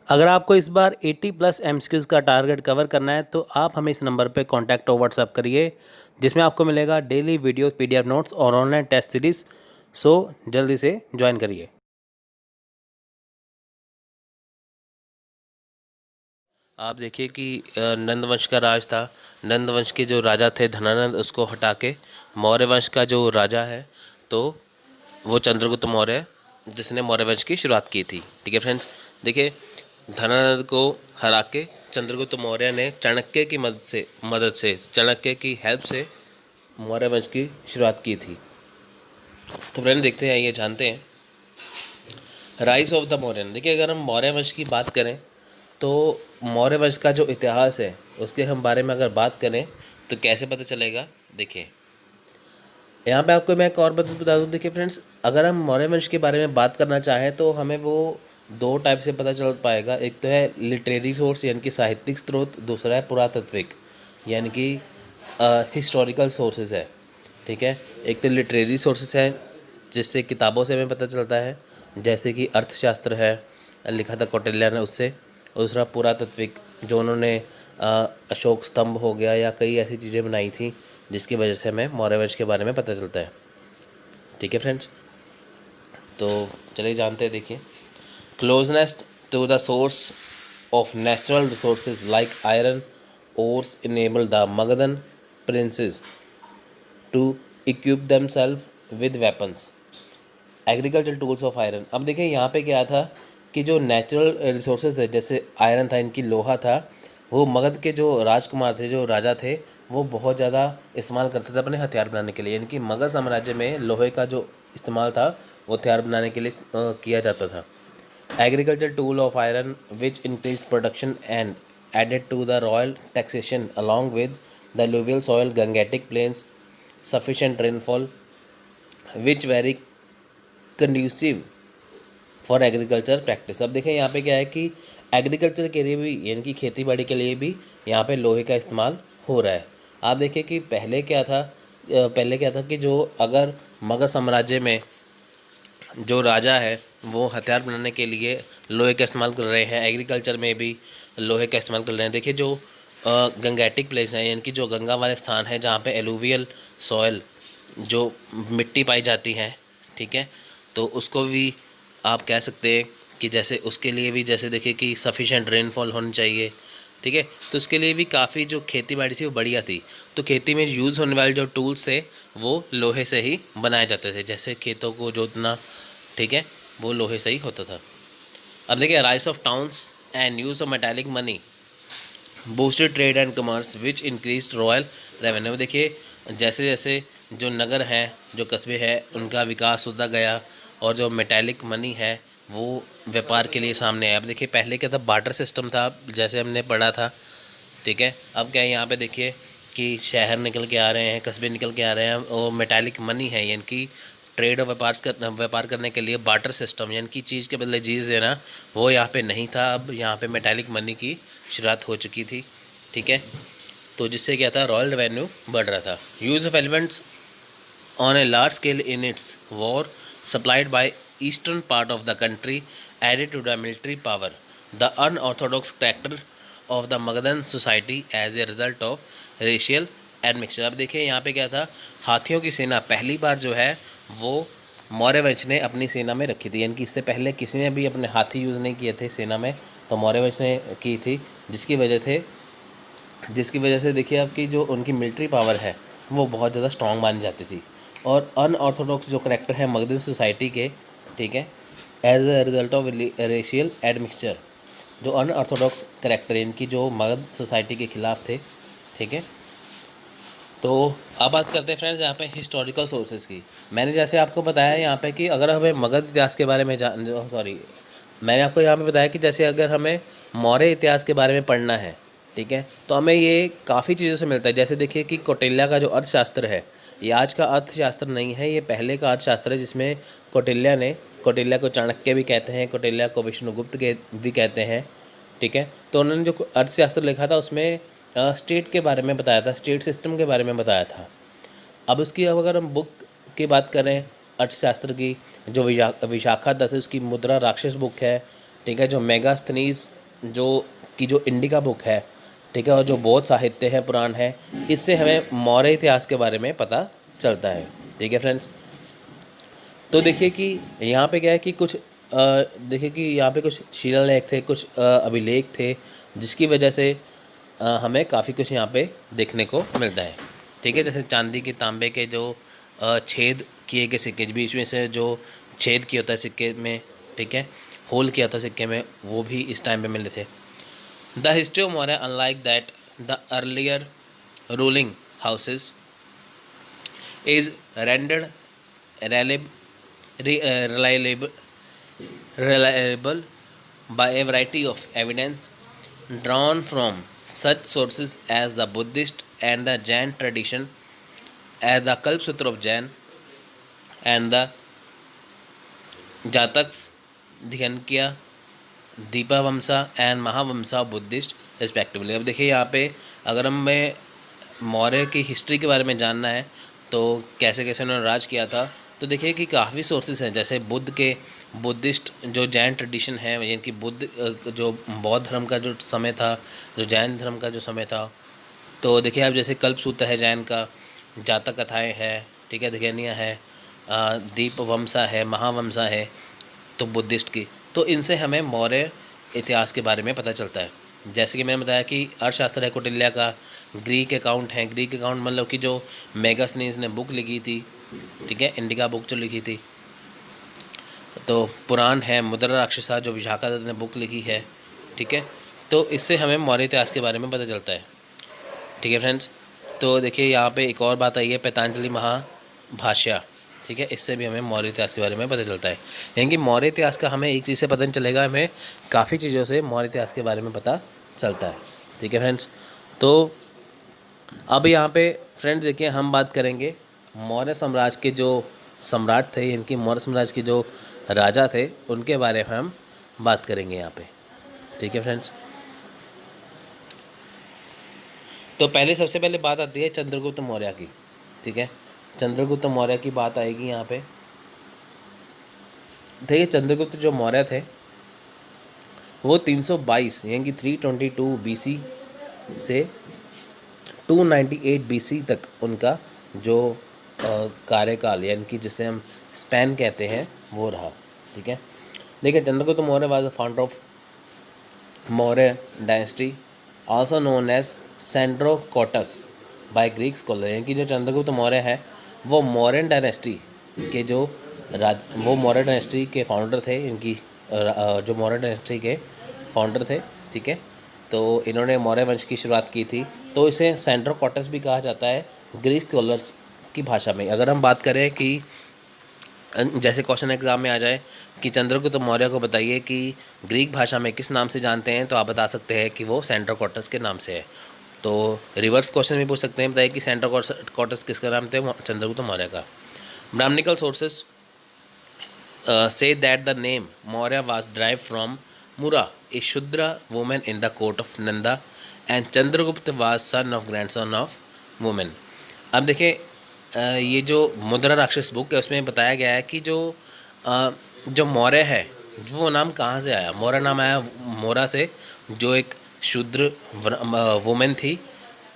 अगर आपको इस बार 80 प्लस एमसीक्यूज़ का टारगेट कवर करना है तो आप हमें इस नंबर पे कांटेक्ट और व्हाट्सअप करिए, जिसमें आपको मिलेगा डेली वीडियो पीडीएफ नोट्स और ऑनलाइन टेस्ट सीरीज़। सो जल्दी से ज्वाइन करिए। आप देखिए कि नंद वंश का राज था। नंद वंश के जो राजा थे धनानंद, उसको हटा के मौर्य वंश का जो राजा है तो वो चंद्रगुप्त मौर्य, जिसने मौर्य वंश की शुरुआत की थी। ठीक है फ्रेंड्स, देखिए धनानंद को हरा के चंद्रगुप्त मौर्य ने चाणक्य की मदद से चाणक्य की हेल्प से मौर्य वंश की शुरुआत की थी। तो फ्रेंड देखते हैं, ये जानते हैं राइज ऑफ द मौर्यन। देखिए अगर हम मौर्य वंश की बात करें तो मौर्य वंश का जो इतिहास है उसके हम बारे में अगर बात करें तो कैसे पता चलेगा। देखिए यहाँ पे आपको मैं एक और बात बता दूँ। देखिए फ्रेंड्स, अगर हम मौर्य वंश के बारे में बात करना चाहें तो हमें वो दो टाइप से पता चल पाएगा। एक तो है लिटरेरी सोर्स यानी कि साहित्यिक स्रोत, दूसरा है पुरातात्विक यानी कि हिस्टोरिकल सोर्सेज है। ठीक है, एक तो लिटरेरी सोर्सेज है जिससे किताबों से हमें पता चलता है, जैसे कि अर्थशास्त्र है, लिखा था कौटिल्य ने उससे। और दूसरा पुरातात्विक, जो उन्होंने अशोक स्तंभ हो गया या कई ऐसी चीज़ें बनाई थी जिसकी वजह से हमें मौर्य वंश के बारे में पता चलता है। ठीक है फ्रेंड्स, तो चलिए जानते हैं। देखिए closeness to the source of natural resources like iron ores enable the Magadhan princes to equip themselves with weapons agriculture tools of iron. अब देखिए यहाँ पे क्या था कि जो नेचुरल रिसोर्सेज थे, जैसे आयरन था, इनकी लोहा था, वो मगध के जो राजकुमार थे, जो राजा थे, वो बहुत ज़्यादा इस्तेमाल करते थे अपने हथियार बनाने के लिए। यानी कि मगध साम्राज्य में लोहे का जो इस्तेमाल था वो हथियार बनाने के लिए किया जाता था। Agriculture tool of iron which increase production and added to the royal taxation along with the alluvial soil Gangetic plains sufficient rainfall which very conducive for agriculture practice. अब देखें यहाँ पे क्या है कि एग्रीकल्चर के लिए भी यानी कि खेती बाड़ी के लिए भी यहाँ पे लोहे का इस्तेमाल हो रहा है। आप देखिए कि पहले क्या था कि जो अगर मगध साम्राज्य में जो राजा है वो हथियार बनाने के लिए लोहे का इस्तेमाल कर रहे हैं, एग्रीकल्चर में भी लोहे का इस्तेमाल कर रहे हैं। देखिए जो गंगेटिक प्लेस हैं यानी कि जो गंगा वाले स्थान है जहाँ पे एलुवियल सॉयल जो मिट्टी पाई जाती है, ठीक है, तो उसको भी आप कह सकते हैं कि जैसे उसके लिए भी जैसे देखिए कि सफिशेंट रेनफॉल होनी चाहिए। ठीक है, तो उसके लिए भी काफ़ी जो खेती बाड़ी थी वो बढ़िया थी। तो खेती में यूज़ होने वाले जो टूल्स थे वो लोहे से ही बनाए जाते थे, जैसे खेतों को जोतना, ठीक है, वो लोहे से ही होता था। अब देखिए rice of towns and use of metallic money boosted trade and commerce which increase royal revenue. देखिए जैसे जैसे जो नगर हैं, जो कस्बे हैं, उनका विकास होता गया और जो मेटालिक मनी है वो व्यापार के लिए सामने आया। अब देखिए पहले क्या था, बार्टर सिस्टम था, जैसे हमने पढ़ा था। ठीक है, अब क्या है यहाँ पे देखिए कि शहर निकल के आ रहे हैं, कस्बे निकल के आ रहे हैं और मेटालिक मनी है, यानी कि ट्रेड और व्यापार करने के लिए बार्टर सिस्टम यानी कि चीज़ के बदले चीज़ देना, वो यहाँ पे नहीं था। अब यहाँ पे मेटालिक मनी की शुरुआत हो चुकी थी। ठीक है, तो जिससे क्या था, रॉयल रेवेन्यू बढ़ रहा था। Use of elements on a large scale in its war supplied by eastern part of the country added to the military power the unorthodox character of the Magadhan society as a result of racial admixture। अब देखिए यहाँ पे क्या था, हाथियों की सेना पहली बार जो है वो मौर्य वंश ने अपनी सेना में रखी थी, यानी कि इससे पहले किसी ने भी अपने हाथी यूज़ नहीं किए थे सेना में, तो मौर्य वंश ने की थी, जिसकी वजह से देखिए आपकी जो उनकी मिलिट्री पावर है वो बहुत ज़्यादा स्ट्रॉन्ग मानी जाती थी। और अनऑर्थोडॉक्स जो करेक्टर है मगधन सोसाइटी के, ठीक है, as a result of racial admixture, जो अनऑर्थोडॉक्स करेक्टर इनकी जो मगध सोसाइटी के खिलाफ थे। ठीक है, तो अब बात करते हैं फ्रेंड्स यहाँ पे हिस्टोरिकल सोर्सेज की। मैंने जैसे आपको बताया यहाँ पे कि अगर हमें मगध इतिहास के बारे में मैंने आपको यहाँ पे बताया कि जैसे अगर हमें मौर्य इतिहास के बारे में पढ़ना है, ठीक है, तो हमें ये काफ़ी चीज़ों से मिलता है। जैसे देखिए कि कौटिल्य का जो अर्थशास्त्र है, ये आज का अर्थशास्त्र नहीं है, ये पहले का अर्थशास्त्र है, जिसमें कौटिल्य को चाणक्य भी कहते हैं, कौटिल्य को विष्णुगुप्त के भी कहते हैं। ठीक है, तो उन्होंने जो अर्थशास्त्र लिखा था उसमें स्टेट के बारे में बताया था, स्टेट सिस्टम के बारे में बताया था। अब अब अगर हम बुक की बात करें अर्थशास्त्र की, जो विशाखा दत्त उसकी मुद्रा राक्षस बुक है, ठीक है, जो मेगास्थनीज जो इंडिका बुक है, ठीक है, और जो बौद्ध साहित्य है, पुराण है, इससे हमें मौर्य इतिहास के बारे में पता चलता है। ठीक है फ्रेंड्स, तो देखिए कि यहाँ पे क्या है कि देखिए कि यहाँ पे कुछ शिलालेख थे, कुछ अभिलेख थे, जिसकी वजह से हमें काफ़ी कुछ यहाँ पे देखने को मिलता है। ठीक है, जैसे चांदी के, तांबे के जो छेद किए गए सिक्के, बीच में से जो छेद किया होता है सिक्के में, ठीक है, होल किया था सिक्के में, वो भी इस टाइम पे मिले थे। The history of Maurya unlike that the earlier ruling houses is rendered reliable reliable by a variety of evidence drawn from such sources as the Buddhist and the Jain tradition, as the Kalpasutra of Jain and the Jataks, Dhyankya, Dipavamsa and Mahavamsa Buddhist respectively. अब देखिए यहाँ पे अगर हमें मौर्य की history के बारे में जानना है तो कैसे कैसे उन्होंने राज किया था, तो देखिए कि काफ़ी सोर्सेज हैं, जैसे बुद्धिस्ट जो जैन ट्रेडिशन है, यानी कि जो बौद्ध धर्म का जो समय था, जो जैन धर्म का जो समय था, तो देखिए आप जैसे कल्पसूत्र है जैन का, जातक कथाएँ है, ठीक है, दिगनिया है, दीपवंसा है, महावंसा है, तो बुद्धिस्ट की, तो इनसे हमें मौर्य इतिहास के बारे में पता चलता है। जैसे कि मैंने बताया कि अर्थशास्त्र है कौटिल्य का, ग्रीक अकाउंट है, ग्रीक अकाउंट मतलब कि जो मेगास्थनीज ने बुक लिखी थी, ठीक है, इंडिका बुक जो लिखी थी, तो पुराण है, मुद्रा राक्षसा जो विशाखादत्त ने बुक लिखी है, ठीक है, तो इससे हमें मौर्य इतिहास के बारे में पता चलता है। ठीक है फ्रेंड्स, तो देखिए यहाँ पे एक और बात आई है, पैतांजलि महाभाष्य, ठीक है, इससे भी हमें मौर्य इतिहास के बारे में पता चलता है। यानी कि मौर्य इतिहास का हमें एक चीज़ से पता नहीं चलेगा, हमें काफ़ी चीज़ों से मौर्य इतिहास के बारे में पता चलता है। ठीक है फ्रेंड्स, तो अब यहाँ पे फ्रेंड्स देखिए हम बात करेंगे मौर्य साम्राज्य के जो सम्राट थे, इनकी मौर्य साम्राज्य के जो राजा थे, उनके बारे में हम बात करेंगे यहाँ पे। ठीक है फ्रेंड्स, तो सबसे पहले बात आती है चंद्रगुप्त मौर्य की। ठीक है, चंद्रगुप्त मौर्य की बात आएगी यहाँ पे। देखिए चंद्रगुप्त जो मौर्य थे वो 322 यानी कि 322 BC से 298 BC तक उनका जो कार्यकाल, यानी कि जिसे हम स्पैन कहते हैं, वो रहा। ठीक है, देखिए Chandragupta Maurya was the founder of Maurya dynasty, also known as Sandrocottus by Greek scholar. यानी कि जो चंद्रगुप्त मौर्य है वो मौर्यन डायनेस्टी के वो मौर्य डायनेस्टी के फाउंडर थे, इनकी जो मौर्य डायनेस्टी के फाउंडर थे। ठीक है, तो इन्होंने मौर्य वंश की शुरुआत की थी, तो इसे सेंड्रोकोटस भी कहा जाता है ग्रीक स्कॉलर्स की भाषा में। अगर हम बात करें कि जैसे क्वेश्चन एग्जाम में आ जाए कि चंद्रगुप्त मौर्य को बताइए कि ग्रीक भाषा में किस नाम से जानते हैं, तो आप बता सकते हैं कि वो सेंड्रोकोटस के नाम से है। तो रिवर्स क्वेश्चन भी पूछ सकते हैं, बताइए कि सेंड्रोकोटस किसका नाम थे, चंद्रगुप्त मौर्य का। Brahmanical sources say that the name Maurya was derived from Mura, a Shudra woman in the court of Nanda, and Chandragupta was son of grandson of woman। अब देखिए ये जो मुद्रा राक्षस बुक है उसमें बताया गया है कि जो मौर्य है वो नाम कहाँ से आया। मौर्य नाम आया मोरा से, जो एक शूद्र वुमेन थी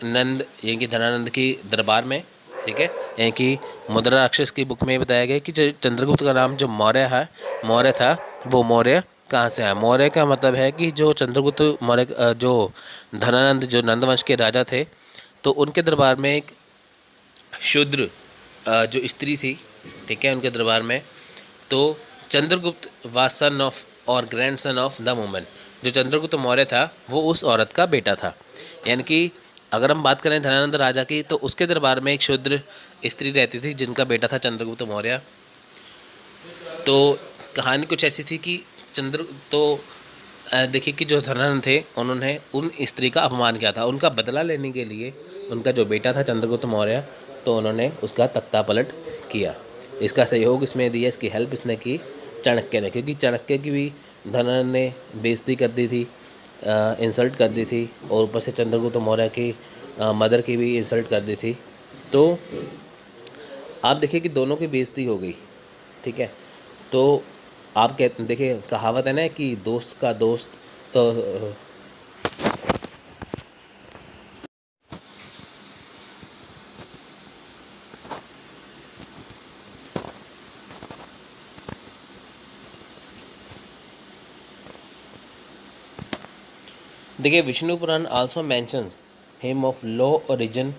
नंद यानी कि धनानंद की दरबार में। ठीक है, यानी कि मुद्रा राक्षस की बुक में बताया गया कि चंद्रगुप्त का नाम जो मौर्य था वो मौर्य कहाँ से आया। मौर्य का मतलब है कि जो चंद्रगुप्त मौर्य जो धनानंद जो नंदवंश के राजा थे, तो उनके दरबार में एक शूद्र जो स्त्री थी, ठीक है, उनके दरबार में, तो चंद्रगुप्त वाज सन ऑफ और grand son of the woman. जो चंद्रगुप्त मौर्य था वो उस औरत का बेटा था। यानी कि अगर हम बात करें धनानंद राजा की, तो उसके दरबार में एक शूद्र स्त्री रहती थी जिनका बेटा था चंद्रगुप्त मौर्य। तो कहानी कुछ ऐसी थी कि देखिए कि जो धनानंद थे उन्होंने उन स्त्री का अपमान किया था। उनका बदला लेने के लिए उनका जो बेटा था चंद्रगुप्त मौर्य, तो उन्होंने उसका तख्ता पलट किया। इसका सहयोग इसमें दिया, इसकी हेल्प इसने की चाणक्य ने, क्योंकि चाणक्य की भी धनानंद ने बेइज्जती कर दी थी, इंसल्ट कर दी थी, और ऊपर से चंद्रगुप्त मौर्य की मदर की भी इंसल्ट कर दी थी। तो आप देखिए कि दोनों की बेइज्जती हो गई। ठीक है, तो आप देखिए कहावत है ना कि दोस्त का दोस्त तो देखिए Vishnu Purana also mentions him of low origin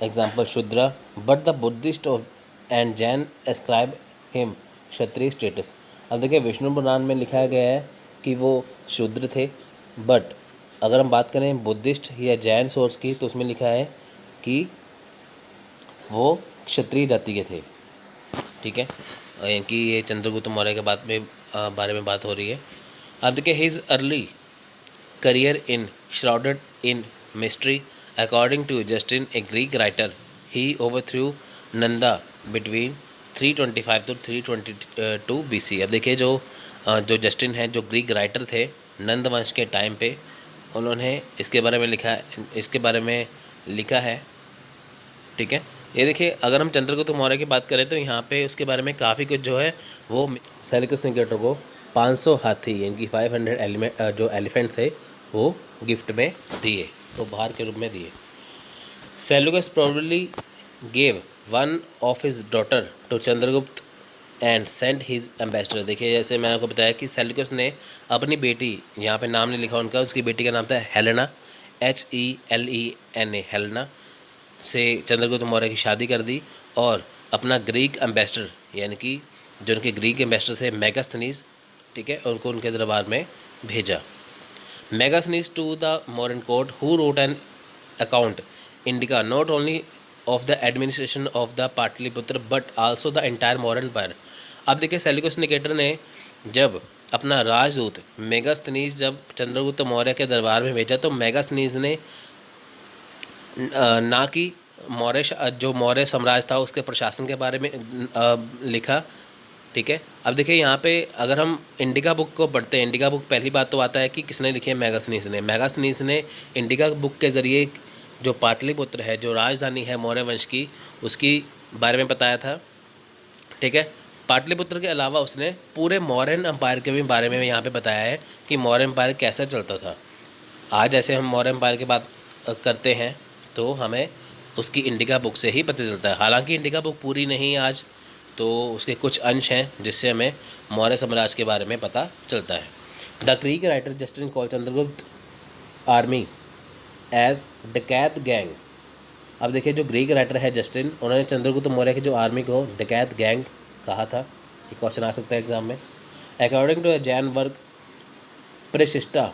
example Shudra but the Buddhist of and Jain ascribe him Kshatriya status. अब देखिए विष्णु पुराण में लिखा गया है कि वो शूद्र थे, बट अगर हम बात करें बुद्धिस्ट या जैन सोर्स की तो उसमें लिखा है कि वो क्षत्रिय जाति के थे। ठीक है, इनकी ये चंद्रगुप्त मौर्य के बारे में बात हो रही है। अब देखिए his early career in shrouded in mystery. According to Justin, a Greek writer, he overthrew Nanda between 325 to 322 BC। अब देखिए जो जस्टिन है, जो ग्रीक राइटर थे नंद वंश के टाइम पे, उन्होंने इसके बारे में लिखा है। ठीक है, ये देखिए अगर हम चंद्रगुप्त मौर्य की बात करें तो यहाँ पे उसके बारे में काफ़ी कुछ जो है वो सेल्यूकस निकेटर को 500 हाथी यानी कि 500 जो एलिफेंट थे वो गिफ्ट में दिए, तो उपहार के रूप में दिए। Seleucus probably gave one of his daughter to Chandragupta and sent his ambassador. देखिए जैसे मैंने आपको बताया कि सेल्यूकस ने अपनी बेटी, यहाँ पे नाम नहीं लिखा उनका, उसकी बेटी का नाम था हेलेना, HELENA, हेलेना से चंद्रगुप्त मौर्य की शादी कर दी और अपना ग्रीक एम्बेसडर यानी कि जो उनके ग्रीक एम्बेसडर थे मेगास्थनीज, ठीक है, उनको उनके दरबार में भेजा। Megasthenes to the modern court who wrote an account Indica not only of the administration of the Pataliputra but also the entire modern empire. अब देखिए सेल्यूकस निकेटर ने जब अपना राजदूत मेगास्थनीज जब चंद्रगुप्त मौर्य के दरबार में भेजा तो मेगास्थनीज ने ना कि जो मौर्य साम्राज्य था उसके प्रशासन के बारे में लिखा। ठीक है, अब देखिए यहाँ पे अगर हम इंडिका बुक को पढ़ते हैं, इंडिका बुक पहली बात तो आता है कि किसने लिखी है, मेगास्थनीज ने इंडिका बुक के ज़रिए जो पाटलिपुत्र है, जो राजधानी है मौर्य वंश की, उसकी बारे में बताया था। ठीक है, पाटलिपुत्र के अलावा उसने पूरे मौर्यन एम्पायर के भी बारे में यहाँ पे बताया है कि मौर्य एम्पायर कैसा चलता था। आज ऐसे हम मौर्य एम्पायर की बात करते हैं तो हमें उसकी इंडिका बुक से ही पता चलता है। हालांकि इंडिका बुक पूरी नहीं आज, तो उसके कुछ अंश हैं जिससे हमें मौर्य साम्राज्य के बारे में पता चलता है। The Greek writer Justin call Chandragupta army as dacoit gang. अब देखिए जो ग्रीक राइटर है जस्टिन, उन्होंने चंद्रगुप्त मौर्य की जो आर्मी को डकैत गैंग कहा था। ये क्वेश्चन आ सकता है एग्जाम में। अकॉर्डिंग टू जैन वर्क प्रशिष्टा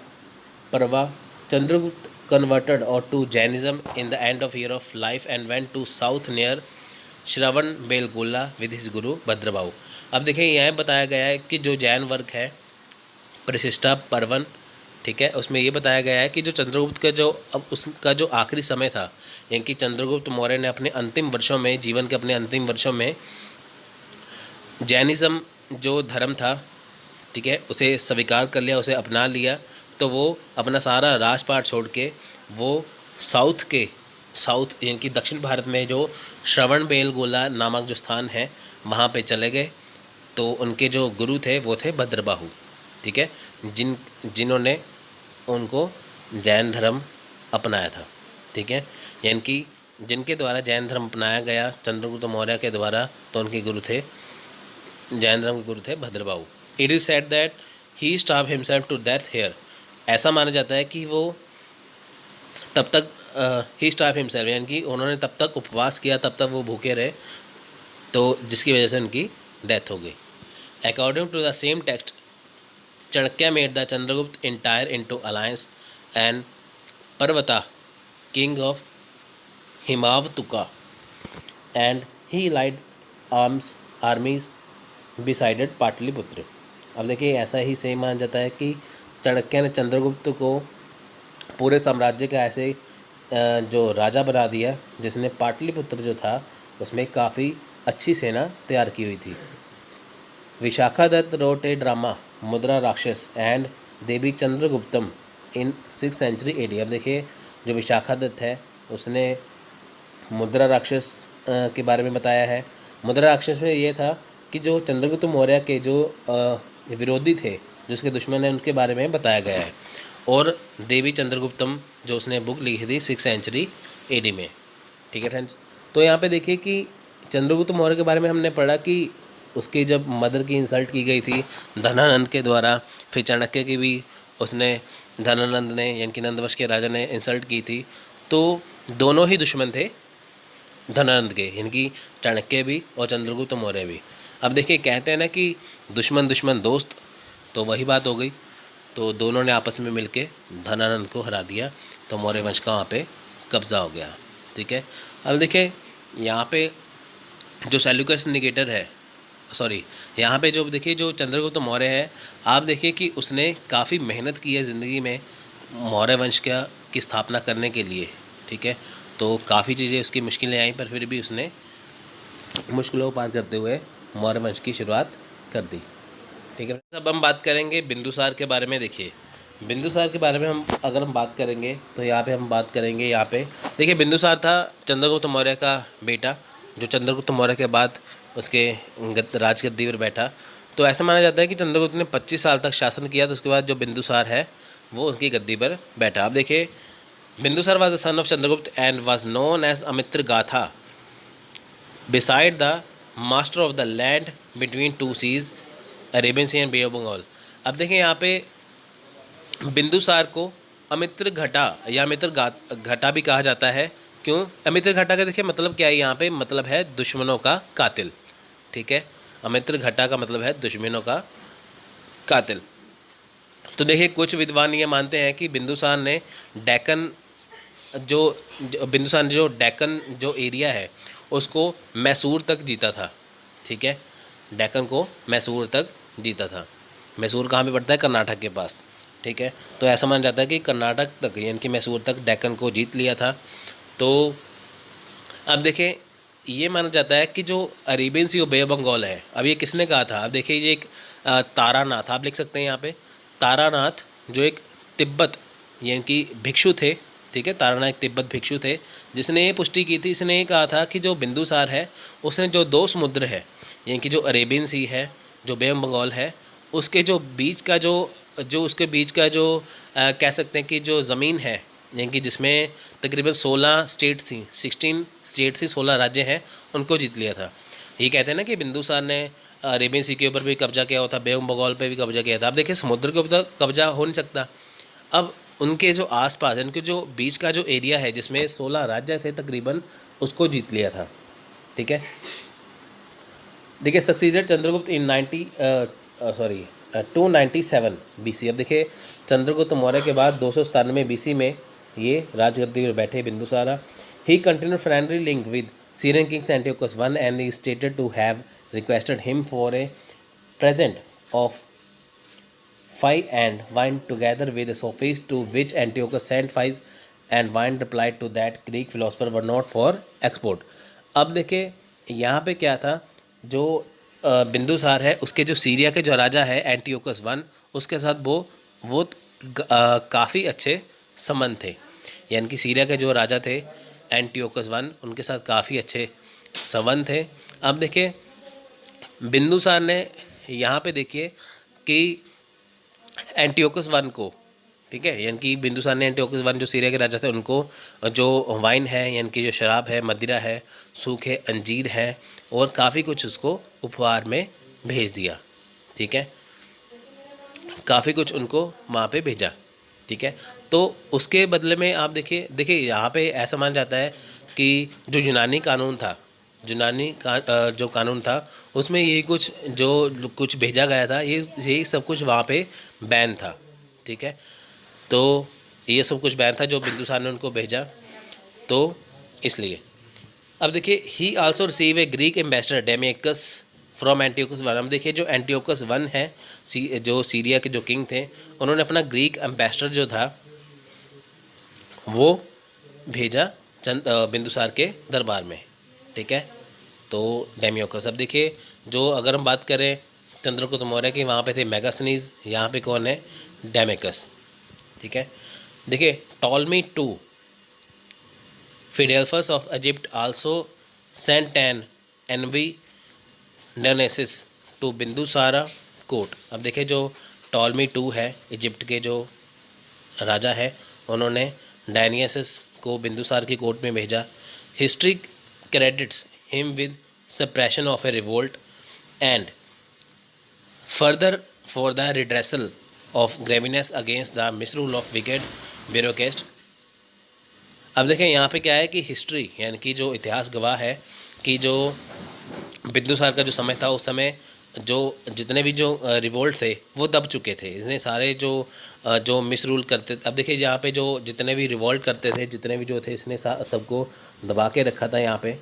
परवा, Chandragupta converted or to Jainism in the end of year of life and went to south near Shravan Belagola with his गुरु भद्रबाहु। अब देखिए यहाँ बताया गया है कि जो जैन वर्क है प्रशिष्टा पर्वन, ठीक है, उसमें ये बताया गया है कि जो चंद्रगुप्त का जो अब उसका जो आखिरी समय था, यानी कि चंद्रगुप्त मौर्य ने अपने अंतिम वर्षों में, जीवन के अपने अंतिम वर्षों में जैनिज़्म जो धर्म था, ठीक है, उसे स्वीकार कर लिया, उसे अपना लिया। तो वो अपना सारा राजपाट छोड़ के वो साउथ यानी कि दक्षिण भारत में जो श्रवण बेलगोला नामक जो स्थान है वहाँ पे चले गए। तो उनके जो गुरु थे वो थे भद्रबाहु, ठीक है, जिन्होंने उनको जैन धर्म अपनाया था। ठीक है, यानी कि जिनके द्वारा जैन धर्म अपनाया गया चंद्रगुप्त मौर्य के द्वारा, तो उनके गुरु थे, जैन धर्म के गुरु थे Bhadrabahu. It is said that he starve himself to death here. ऐसा माना जाता है कि वो तब तक ही स्टार्व हिमसेल्फ यानी कि उन्होंने तब तक उपवास किया, तब तक वो भूखे रहे, तो जिसकी वजह से उनकी डेथ हो गई। According to the same text Chanakya made the Chandragupta entire into alliance and Parvata king of Himavatuka and he laid armies besieged Pataliputra. अब देखिए ऐसा ही सेम माना जाता है कि चाणक्य ने चंद्रगुप्त को पूरे साम्राज्य का ऐसे जो राजा बना दिया जिसने पाटलिपुत्र जो था उसमें काफ़ी अच्छी सेना तैयार की हुई थी। Vishakha Datta wrote a drama Mudra Rakshasa and Devi Chandraguptam in 6th century AD। अब देखिए जो विशाखा दत्त है उसने मुद्रा राक्षस के बारे में बताया है। मुद्रा राक्षस में ये था कि जो चंद्रगुप्त मौर्य के जो विरोधी थे उसके दुश्मन हैं उनके बारे में बताया गया है। और देवी चंद्रगुप्तम जो उसने बुक लिखी थी 6 सेंचुरी एडी में। ठीक है फ्रेंड्स, तो यहाँ पे देखिए कि चंद्रगुप्त मौर्य के बारे में हमने पढ़ा कि उसकी जब मदर की इंसल्ट की गई थी धनानंद के द्वारा, फिर चाणक्य की भी उसने धनानंद ने यानी कि नंदवंश के राजा ने इंसल्ट की थी। तो दोनों ही दुश्मन थे धनानंद के, यानी कि चाणक्य भी और चंद्रगुप्त मौर्य भी। अब देखिए कहते हैं ना कि दुश्मन दुश्मन दोस्त, तो वही बात हो गई। तो दोनों ने आपस में मिलके धनानंद को हरा दिया, तो मौर्य वंश का वहाँ पे कब्जा हो गया। ठीक है, अब देखिए यहाँ पे जो सेल्यूकस निकेटर है, सॉरी यहाँ पे जो देखिए जो चंद्रगुप्त मौर्य है, आप देखिए कि उसने काफ़ी मेहनत की है ज़िंदगी में मौर्य वंश की स्थापना करने के लिए। ठीक है, तो काफ़ी चीज़ें उसकी मुश्किलें आई, पर फिर भी उसने मुश्किलों को पार करते हुए मौर्य वंश की शुरुआत कर दी। ठीक है, अब हम बात करेंगे बिंदुसार के बारे में। देखिए बिंदुसार के बारे में हम बात करेंगे तो यहाँ पे हम बात करेंगे, यहाँ पे देखिए बिंदुसार था चंद्रगुप्त मौर्य का बेटा, जो चंद्रगुप्त मौर्य के बाद उसके राजगद्दी पर बैठा। तो ऐसा माना जाता है कि चंद्रगुप्त ने 25 साल तक शासन किया, तो उसके बाद जो बिंदुसार है वो उनकी गद्दी पर बैठा। अब देखिए Bindusara was the son of Chandragupta and was known as Amitraghata beside the master of the land between two seas Arabian Sea and Bay of Bengal. अब देखिए यहाँ पे बिंदुसार को अमित्र घटा या अमित्र घटा भी कहा जाता है। क्यों अमित्र घटा का देखिए मतलब क्या है, यहाँ पे मतलब है दुश्मनों का कातिल। ठीक है, अमित्र घटा का मतलब है दुश्मनों का कातिल। तो देखिए कुछ विद्वान ये मानते हैं कि बिंदुसार ने डेक्कन बिंदुसार ने जो डेक्कन जो एरिया है उसको मैसूर तक जीता था। ठीक है, डेक्कन को मैसूर तक जीता था। मैसूर कहाँ पे पड़ता है, कर्नाटक के पास। ठीक है, तो ऐसा माना जाता है कि कर्नाटक तक यानी कि मैसूर तक डेक्कन को जीत लिया था। तो अब देखिए ये माना जाता है कि जो Arabian Sea Bay of Bengal है, अब ये किसने कहा था। अब देखिए ये एक तारानाथ आप लिख सकते हैं यहाँ पे, तारानाथ जो एक तिब्बत यानी कि भिक्षु थे। ठीक है, तारानाथ एक तिब्बत भिक्षु थे, जिसने ये पुष्टि की थी, इसने ये कहा था कि जो बिंदुसार है उसने जो 2 समुद्र है यानी कि जो अरेबियन सी है, जो बे ऑफ बंगाल है, उसके जो बीच का उसके बीच का जो कह सकते हैं कि जो ज़मीन है यानी कि जिसमें तकरीबन 16 स्टेट्स थी, 16 स्टेट्स थी, 16 राज्य हैं, उनको जीत लिया था। ये कहते हैं ना कि बिंदुसार ने अरेबियन सी के ऊपर भी कब्जा किया हुआ था, बे ऑफ बंगाल पे भी कब्जा किया था। अब देखिए समुद्र के ऊपर कब्जा हो नहीं सकता, अब उनके जो आसपास उनके जो बीच का जो एरिया है जिसमें 16 राज्य थे तकरीबन, उसको जीत लिया था। ठीक है, देखिए सक्सीडेड चंद्रगुप्त इन 297 BC। अब देखिए चंद्रगुप्त मौर्य के बाद 297 BC में ये राजगद्दी पर बैठे Bindusara. He continued friendly link with Syrian kings Antiochus I and he stated to have requested him for a present of 5 and wine together with the Sophies, to which Antiochus sent 5 and wine replied to that Greek philosopher were not for export। अब देखिए यहाँ पे क्या था, जो बिंदुसार है उसके जो सीरिया के जो राजा है एंटियोकस I, उसके साथ वो काफ़ी अच्छे संबंध थे। यानी कि सीरिया के जो राजा थे एंटियोकस I, उनके साथ काफ़ी अच्छे संबंध थे। अब देखिए बिंदुसार ने यहाँ पे देखिए कि एंटियोकस I को, ठीक है, यानी कि बिंदुसार ने एंटियोकस I जो सीरिया के राजा थे उनको जो वाइन है यानी कि जो शराब है, मदिरा है, सूखे अंजीर है और काफ़ी कुछ उसको उपहार में भेज दिया। ठीक है, काफ़ी कुछ उनको वहाँ पे भेजा। ठीक है, तो उसके बदले में आप देखिए यहाँ पे ऐसा माना जाता है कि जो यूनानी कानून था, जो कानून था उसमें ये कुछ भेजा गया था, ये सब कुछ वहाँ पे बैन था। ठीक है, तो ये सब कुछ बैन था जो बिंदुसार ने उनको भेजा, तो इसलिए। अब देखिए he also receive a Greek ambassador Deimachus from Antiochus I। अब देखिए जो एंटियोकस I है, जो सीरिया के जो किंग थे, उन्होंने अपना ग्रीक एम्बेसडर जो था वो भेजा बिंदुसार के दरबार में। ठीक है, तो डेमियोकस। अब देखिए जो अगर हम बात करें चंद्रगुप्त मौर्य की, वहाँ पे थे मेगास्थनीज, यहाँ पे कौन है, डेमेकस। ठीक है, देखिए Ptolemy II Philadelphus of Egypt also sent an envoy Dionysius to Bindusara court. अब देखिए जो टॉलमी टू है इजिप्ट के जो राजा है, उन्होंने डायनियसिस को बिंदुसार की कोर्ट में भेजा। History credits him with suppression of a revolt and further for the redressal of grievances against the misrule of wicked bureaucrat. अब देखें यहाँ पे क्या है कि हिस्ट्री यानी कि जो इतिहास गवाह है कि जो बिंदुसार का जो समय था उस समय जो जितने भी जो रिवोल्ट थे वो दब चुके थे। इसने सारे जो मिस रूल करते, अब देखिए यहाँ पे जो जितने भी रिवोल्ट करते थे, जितने भी जो थे, इसने सबको दबा के रखा था यहाँ पे,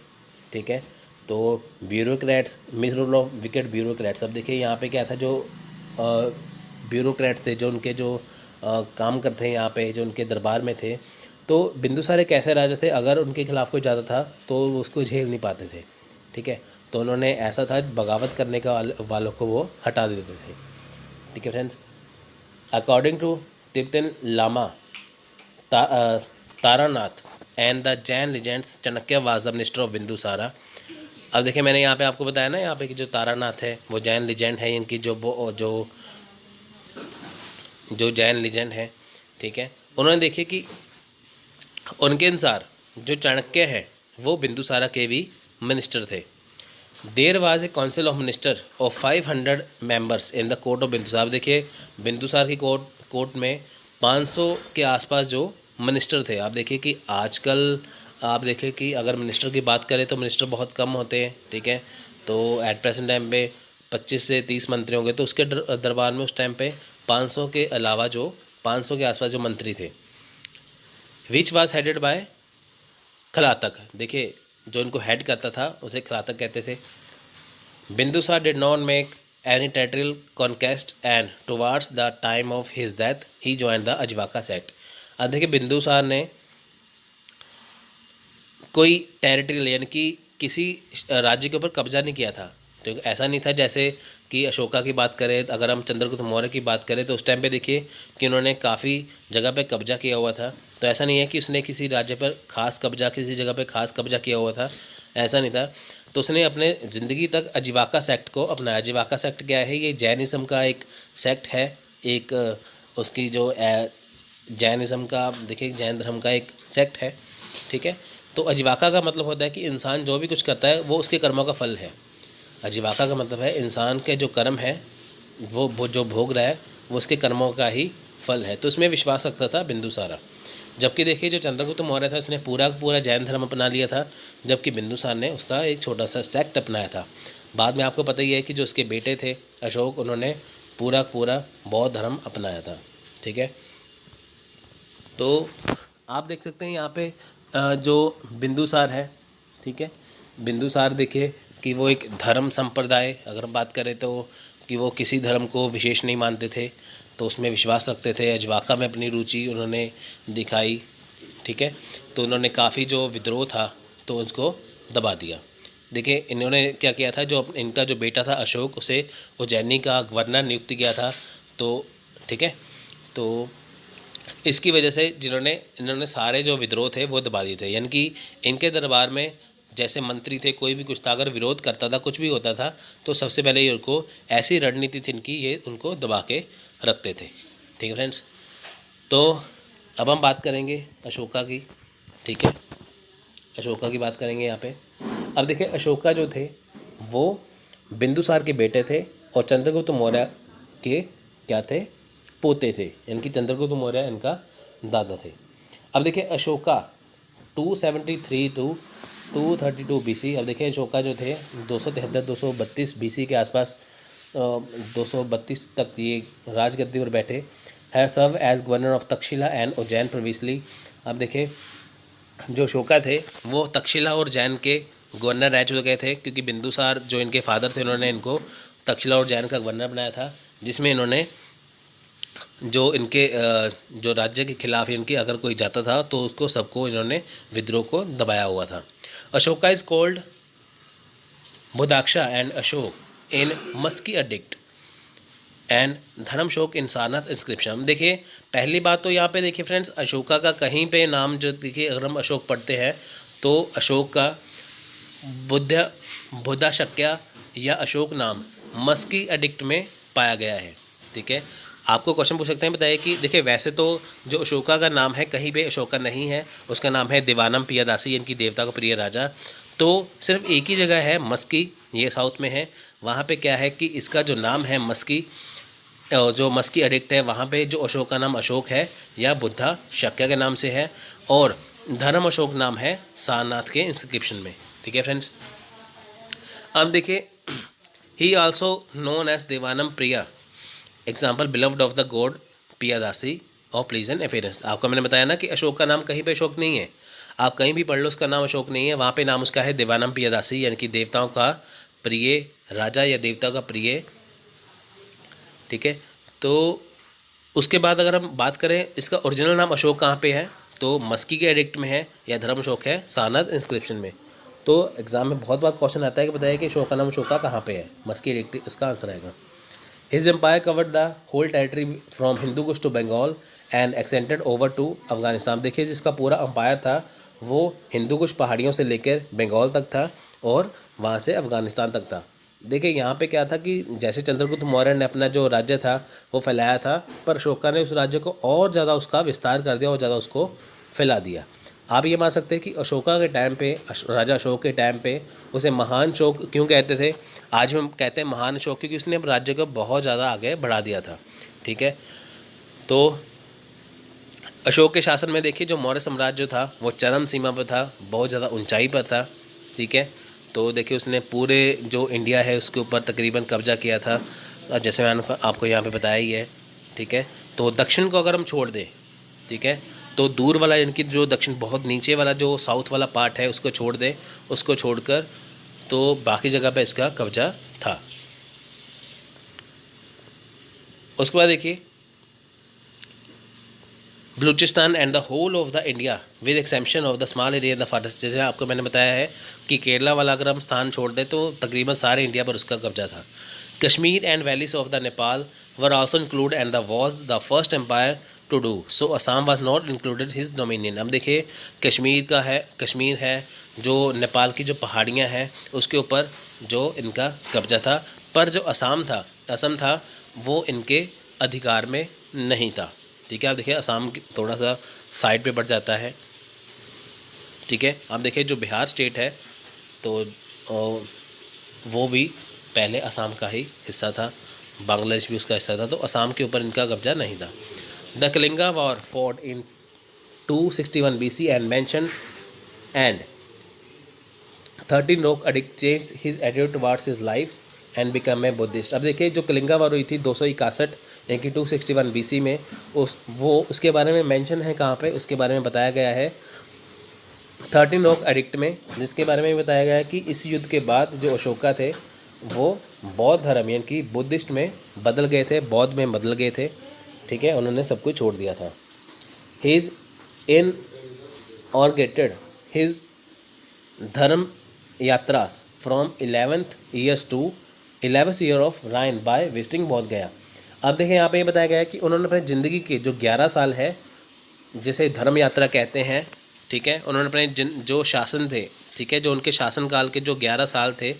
ठीक है। तो bureaucrats, miss rule of wicket bureaucrats. अब देखिए यहाँ पे क्या था, जो ब्यूरोक्रेट्स थे, जो उनके जो काम करते हैं यहाँ पे, जो उनके दरबार में थे, तो बिंदुसार एक ऐसे राजा थे, अगर उनके खिलाफ कोई जाता था तो उसको झेल नहीं पाते थे, ठीक है। तो उन्होंने ऐसा था, बगावत करने का वालों को वो हटा देते थे, ठीक है friends. According to Tibetan lama Taranath and the Jain legends, Chanakya was the minister of Bindusara. अब देखिए मैंने यहाँ पे आपको बताया ना, यहाँ पे कि जो तारानाथ है वो जैन लेजेंड है, इनकी जो जैन लेजेंड है, ठीक है। उन्होंने देखिए कि उनके अनुसार जो चाणक्य है वो बिंदुसारा के भी मिनिस्टर थे। There was a council of minister of 500 members in the court of Bindusar. देखिए बिंदुसार की कोर्ट में 500 के आसपास जो मिनिस्टर थे। आप देखिए कि आजकल आप देखिए कि अगर मिनिस्टर की बात करें तो मिनिस्टर बहुत कम होते हैं, ठीक है। तो एट प्रेजेंट टाइम पे 25 से 30 मंत्री होंगे, तो उसके दरबार में उस टाइम पे 500 के अलावा जो 500 के आसपास जो मंत्री थे, विच वाज हेडेड बाय खलातक। देखिए जो इनको हेड करता था उसे खलातक कहते थे। Bindusara did not make any territorial conquest and towards the time of his death he joined the Ajivaka sect. अब देखिए बिंदुसार ने कोई टेरिटरियल यानी कि किसी राज्य के ऊपर कब्जा नहीं किया था। तो ऐसा नहीं था जैसे कि अशोका की बात करें, अगर हम चंद्रगुप्त मौर्य की बात करें तो उस टाइम पे देखिए कि उन्होंने काफ़ी जगह पे कब्जा किया हुआ था। तो ऐसा नहीं है कि उसने किसी राज्य पर खास कब्जा, किसी जगह पे खास कब्जा किया हुआ था, ऐसा नहीं था। तो उसने अपने ज़िंदगी तक अजीवाका सेक्ट को अपनाया। अजीवाका सेक्ट क्या है? ये जैनिज़्म का एक सेक्ट है, एक उसकी जो जैनिज़्म का देखिए जैन धर्म का एक सेक्ट है, ठीक है। तो अजीवाका का मतलब होता है कि इंसान जो भी कुछ करता है वो उसके कर्मों का फल है। अजीवाका का मतलब है इंसान के जो कर्म है वो जो भोग रहा है वो उसके कर्मों का ही फल है। तो इसमें विश्वास रखता था बिंदुसारा। जबकि देखिए जो चंद्रगुप्त मौर्य था उसने पूरा जैन धर्म अपना लिया था, जबकि बिंदुसार ने उसका एक छोटा सा सेक्ट अपनाया था। बाद में आपको पता ही है कि जो उसके बेटे थे अशोक, उन्होंने पूरा बौद्ध धर्म अपनाया था, ठीक है। तो आप देख सकते हैं यहाँ पे जो बिंदुसार है, ठीक है। बिंदुसार देखिए कि वो एक धर्म संप्रदाय, अगर हम बात करें तो कि वो किसी धर्म को विशेष नहीं मानते थे, तो उसमें विश्वास रखते थे। अजवाका में अपनी रुचि उन्होंने दिखाई, ठीक है। तो उन्होंने काफ़ी जो विद्रोह था तो उसको दबा दिया। देखिए इन्होंने क्या किया था, जो इनका जो बेटा था अशोक, उसे उज्जैनी का गवर्नर नियुक्त किया था, तो ठीक है। तो इसकी वजह से इन्होंने सारे जो विद्रोह थे वो दबा दिए थे। यानी कि इनके दरबार में जैसे मंत्री थे, कोई भी कुछ था, अगर विरोध करता था, कुछ भी होता था, तो सबसे पहले ये उनको ऐसी रणनीति थी इनकी, ये उनको दबा के रखते थे, ठीक है फ्रेंड्स। तो अब हम बात करेंगे अशोका की, ठीक है। अशोका की बात करेंगे यहाँ पे। अब देखिए अशोका जो थे वो बिंदुसार के बेटे थे और चंद्रगुप्त मौर्य के क्या थे? पोते थे। इनकी चंद्रगुप्त मौर्य इनका दादा थे। अब देखिए अशोका 273 टू 232 BC। अब देखिए अशोका जो थे 273-232 BC के आसपास 232 तक ये राजगद्दी पर बैठे। He serve as governor of Takshashila and Ujjain previously. अब देखिए जो अशोका थे वो तक्षशिला और उज्जैन के गवर्नर रह चुके थे, क्योंकि बिंदुसार जो इनके फादर थे उन्होंने इनको तक्षशिला और उज्जैन का गवर्नर बनाया था, जिसमें इन्होंने जो इनके जो राज्य के खिलाफ इनकी अगर कोई जाता था तो उसको सबको इन्होंने विद्रोह को दबाया हुआ था। Ashoka is called Budhashakya and Ashoka in Maski edict and Dharmashoka in Sarnath inscription. देखिए पहली बात तो यहाँ पे देखिए फ्रेंड्स, अशोका का कहीं पे नाम जो देखिए अगर हम अशोक पढ़ते हैं तो अशोक का बुद्धाशक्या या अशोक नाम मस्की एडिक्ट में पाया गया है, ठीक है। आपको क्वेश्चन पूछ सकते हैं, बताइए कि देखिए वैसे तो जो अशोका का नाम है कहीं पे अशोका नहीं है, उसका नाम है दिवानम पियादासी, इनकी देवता का प्रिय राजा। तो सिर्फ एक ही जगह है मस्की, ये साउथ में है, वहाँ पे क्या है कि इसका जो नाम है मस्की, जो मस्की एडिक्ट है वहाँ पे जो अशोक का नाम अशोक है या बुद्धा शक्य के नाम से है, और धर्म अशोक नाम है सारनाथ के इंस्क्रिप्शन में। ठीक है फ्रेंड्स, अब देखिए he also known as Devanampriya, example beloved of the god Piyadasi और प्लीजेंट अपेयरेंस। आपको मैंने बताया ना कि अशोक का नाम कहीं पे अशोक नहीं है, आप कहीं भी पढ़ लो उसका नाम अशोक नहीं है, वहाँ पे नाम उसका है देवानम पियादासी, यानी कि देवताओं का प्रिय राजा या देवता का प्रिय। ठीक है, तो उसके बाद अगर हम बात करें इसका ओरिजिनल नाम अशोक कहाँ पे है, तो मस्की के एडिक्ट में है या धर्म अशोक है सारनाथ इंस्क्रिप्शन में। तो एग्जाम में बहुत बार क्वेश्चन आता है कि बताइए कि अशोक का नाम अशोका कहाँ पे है, मस्की एडिक्ट, इसका आंसर आएगा। His empire covered the whole territory from Hindu Kush to Bengal and extended over to Afghanistan. देखिए जिसका पूरा एम्पायर था वो हिंदू कुश पहाड़ियों से लेकर बंगाल तक था और वहाँ से अफगानिस्तान तक था। देखिए यहाँ पे क्या था कि जैसे चंद्रगुप्त मौर्य ने अपना जो राज्य था वो फैलाया था, पर अशोका ने उस राज्य को और ज़्यादा उसका विस्तार कर दिया और ज़्यादा उसको फैला दिया। आप ये मान सकते हैं कि अशोका के टाइम पे, राजा अशोक के टाइम पे उसे महान अशोक क्यों कहते थे, आज हम कहते हैं महान अशोक क्योंकि उसने राज्य को बहुत ज़्यादा आगे बढ़ा दिया था। ठीक है, तो अशोक के शासन में देखिए जो मौर्य साम्राज्य था वो चरम सीमा पर था, बहुत ज़्यादा ऊंचाई पर था। ठीक है, तो देखिए उसने पूरे जो इंडिया है उसके ऊपर तकरीबन कब्जा किया था, जैसे मैंने आपको यहाँ पे बताया ही है। ठीक है, तो दक्षिण को अगर हम छोड़ दें, ठीक है, तो दूर वाला इनकी जो दक्षिण बहुत नीचे वाला जो साउथ वाला पार्ट है उसको छोड़ दें, उसको छोड़कर तो बाकी जगह पे इसका कब्जा था। उसके बाद देखिए Balochistan and the whole of the India with exception of the small area in the forest, जैसे आपको मैंने बताया है कि केरला वाला अगर हम स्थान छोड़ दें तो तकरीबन सारे इंडिया पर उसका कब्जा था। Kashmir and valleys of the Nepal were also include and the was the first empire to do so, Assam was not included his dominion. अब देखिए कश्मीर है जो नेपाल की जो पहाड़ियाँ हैं उसके ऊपर जो इनका कब्जा था, पर जो असम था वो इनके अधिकार में नहीं था। ठीक है, आप देखिए असम थोड़ा सा साइड पे बढ़ जाता है। ठीक है, आप देखिए जो बिहार स्टेट है तो वो भी पहले असम का ही हिस्सा था, बांग्लादेश भी उसका हिस्सा था, तो असम के ऊपर इनका कब्जा नहीं था। The Kalinga war fought in 261 BC and mention and 13 रोक addict change his attitude towards his life and become a Buddhist. अब देखिए जो कलिंगा वार हुई थी 261 यानी कि 261 BC में, उसके बारे में मेंशन है कहाँ पे, उसके बारे में बताया गया है 13 रोक एडिक्ट में, जिसके बारे में बताया गया है कि इस युद्ध के बाद जो अशोका थे वो बौद्ध धर्म यानी कि बुद्धिस्ट में बदल गए थे, बौद्ध में बदल गए थे। ठीक है, उन्होंने सब कुछ छोड़ दिया था। His in organized his dharma yatras from 11th year of reign by visiting Bodh Gaya. अब देखिए यहाँ पे ये बताया गया है कि उन्होंने अपनी ज़िंदगी के जो 11 साल है जिसे धर्म यात्रा कहते हैं, ठीक है, उन्होंने अपने जो शासन थे, ठीक है, जो उनके शासनकाल के जो 11 साल थे,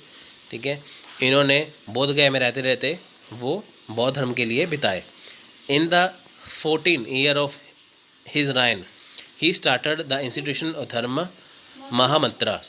ठीक है, इन्होंने बोध गया में रहते रहते वो बौद्ध धर्म के लिए बिताए। In the 14th year of his reign he started the institution of dharma mahamatra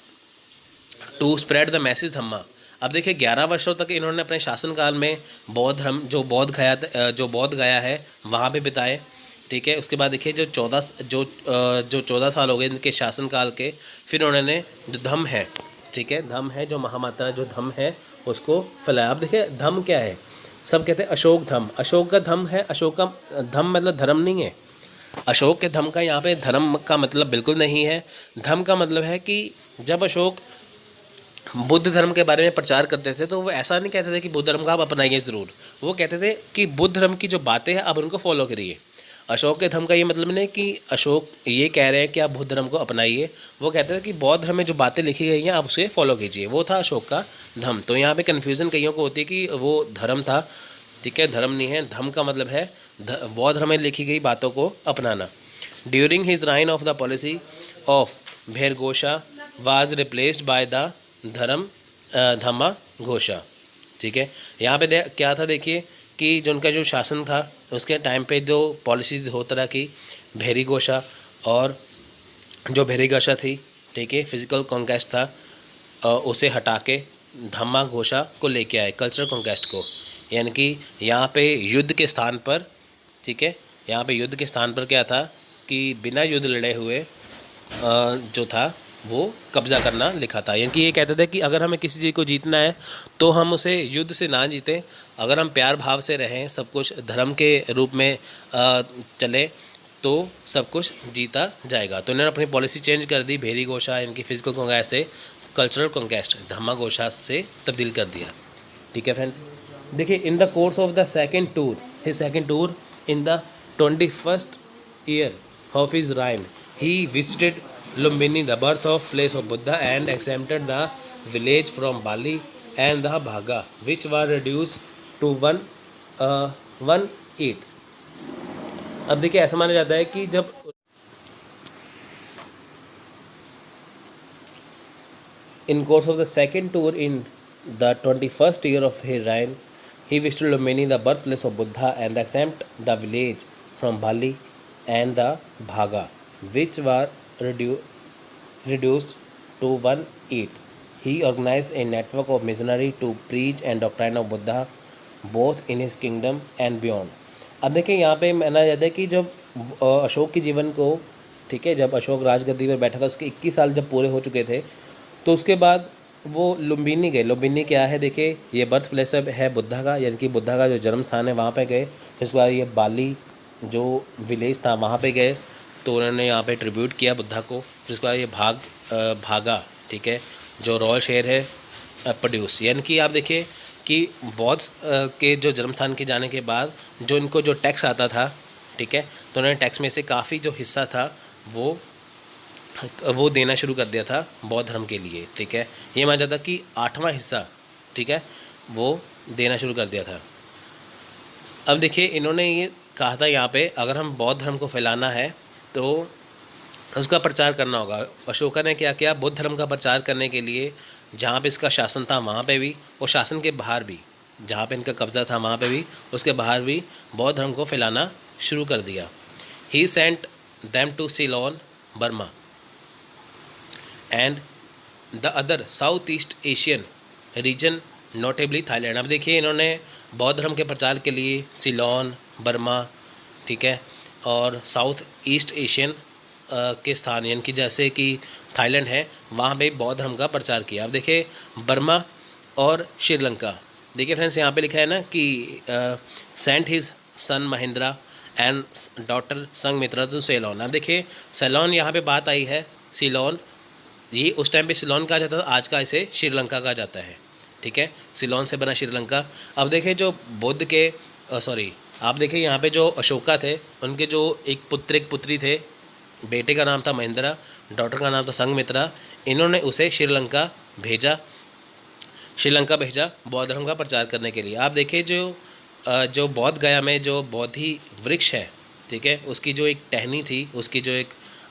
to spread the message dhamma. अब देखिए 11 वर्षों तक इन्होंने अपने शासनकाल में बौद्ध धर्म जो बौद्ध गया है वहाँ पे बिताए। ठीक है, उसके बाद देखिए जो 14 साल हो गए इनके शासनकाल के, फिर उन्होंने जो धम्म है, ठीक है, धम्म है जो महामात्रा जो धम्म है उसको फैलाया। अब देखिए धम्म क्या है, सब कहते हैं अशोक धम्म, अशोक का धम्म है, अशोक का धम्म मतलब धर्म नहीं है, अशोक के धम्म का यहाँ पे धर्म का मतलब बिल्कुल नहीं है। धम्म का मतलब है कि जब अशोक बुद्ध धर्म के बारे में प्रचार करते थे तो वो ऐसा नहीं कहते थे कि बुद्ध धर्म का आप अपनाइए ज़रूर, वो कहते थे कि बुद्ध धर्म की जो बातें हैं आप उनको फॉलो करिए। अशोक के धर्म का ये मतलब नहीं कि अशोक ये कह रहे हैं कि आप बुद्ध धर्म को अपनाइए, वो कहते थे कि बौद्ध धर्म में जो बातें लिखी गई हैं आप उसे फॉलो कीजिए, वो था अशोक का धर्म। तो यहाँ पे कन्फ्यूज़न कईयों को होती है कि वो धर्म था, ठीक है, धर्म नहीं है, धर्म का मतलब है बौद्ध धर्म में लिखी गई बातों को अपनाना। During his reign of the policy of Bherighosha was replaced by the dhamma ghosha. ठीक है, यहाँ पे क्या था देखिए कि जो उनका जो शासन था उसके टाइम पे जो पॉलिसीज हो तरह की भेरी गोशा और जो भेरी गोशा थी, ठीक है, फिजिकल कॉन्केस्ट था, उसे हटा के धम्मा घोषा को लेके आए, कल्चरल कॉन्केस्ट को। यानी कि यहाँ पे युद्ध के स्थान पर, ठीक है, यहाँ पे युद्ध के स्थान पर क्या था कि बिना युद्ध लड़े हुए जो था वो कब्ज़ा करना लिखा था। यानी कि ये कहते थे कि अगर हमें किसी चीज़ को जीतना है तो हम उसे युद्ध से ना जीतें, अगर हम प्यार भाव से रहें, सब कुछ धर्म के रूप में चले तो सब कुछ जीता जाएगा। तो इन्होंने अपनी पॉलिसी चेंज कर दी, भेरी गोशा यानी कि फिजिकल कॉन्केस्ट से कल्चरल कॉन्केस्ट धम्मा गोशा से तब्दील कर दिया। ठीक है फ्रेंड्स, देखिए in the course of the second tour, his second tour in the 21st year of his rhyme, he visited Lumbini, the birth of place of Buddha, and exempted the village from Bali and the Bhaga, which were reduced to 1/8। अब देखिए ऐसा माना जाता है कि जब in course of the second tour in the 21st year of his reign, he visited Lumbini, the birthplace of Buddha, and exempt the village from Bali and the Bhaga, which were reduced to 1/8। He organized a network of missionaries to preach and doctrine of Buddha both in his kingdom and beyond। अब देखिए यहाँ पे माना जाता है कि जब अशोक के जीवन को, ठीक है, जब अशोक राजगद्दी पर बैठा था उसके 21 साल जब पूरे हो चुके थे तो उसके बाद वो लुम्बिनी गए। लुम्बिनी क्या है, देखिए ये बर्थ प्लेस है बुद्धा का, यानी कि बुद्धा का जो जन्म स्थान है वहाँ पे गए। फिर उसके बाद ये बाली जो विलेज था वहाँ पे गए तो उन्होंने यहाँ पे ट्रिब्यूट किया बुद्धा को। फिर उसके बाद ये भागा, ठीक है, जो रॉयल शहर है प्रोड्यूस। यानी कि आप देखिए कि बौद्ध के जो जन्म स्थान के जाने के बाद जो इनको जो टैक्स आता था, ठीक है, तो उन्होंने टैक्स में से काफ़ी जो हिस्सा था वो देना शुरू कर दिया था बौद्ध धर्म के लिए। ठीक है, ये माना जाता कि 8वां हिस्सा, ठीक है, वो देना शुरू कर दिया था। अब देखिए इन्होंने ये कहा था यहाँ पे अगर हम बौद्ध धर्म को फैलाना है तो उसका प्रचार करना होगा। अशोका ने क्या किया, बुद्ध धर्म का प्रचार करने के लिए जहाँ पे इसका शासन था वहाँ पे भी और शासन के बाहर भी, जहाँ पे इनका कब्ज़ा था वहाँ पे भी, उसके बाहर भी बौद्ध धर्म को फैलाना शुरू कर दिया। He sent them to Ceylon Burma and the other south east Asian region notably Thailand. अब देखिए इन्होंने बौद्ध धर्म के प्रचार के लिए सीलोन, बर्मा, ठीक है, और साउथ ईस्ट एशियन के स्थान यानी कि जैसे कि थाईलैंड है वहाँ पे बौद्ध धर्म का प्रचार किया। अब देखिए बर्मा और श्रीलंका, देखिए फ्रेंड्स यहाँ पे लिखा है ना कि sent his son Mahendra and daughter Sanghamitra to Ceylon. अब देखिए सेलोन यहाँ पे बात आई है, सीलोन ये उस टाइम पे सीलोन कहा जाता था, आज का इसे श्रीलंका कहा जाता है। ठीक है, सीलोन से बना श्रीलंका। अब देखिए जो बुद्ध के आप देखिए यहाँ पे जो अशोका थे उनके जो एक पुत्र एक पुत्री थे, बेटे का नाम था महेंद्रा, डॉटर का नाम था संघमित्रा। इन्होंने उसे श्रीलंका भेजा बौद्ध धर्म का प्रचार करने के लिए। आप देखिए जो बौद्ध गया में जो बौद्धि वृक्ष है, ठीक है, उसकी जो एक टहनी थी, उसकी जो एक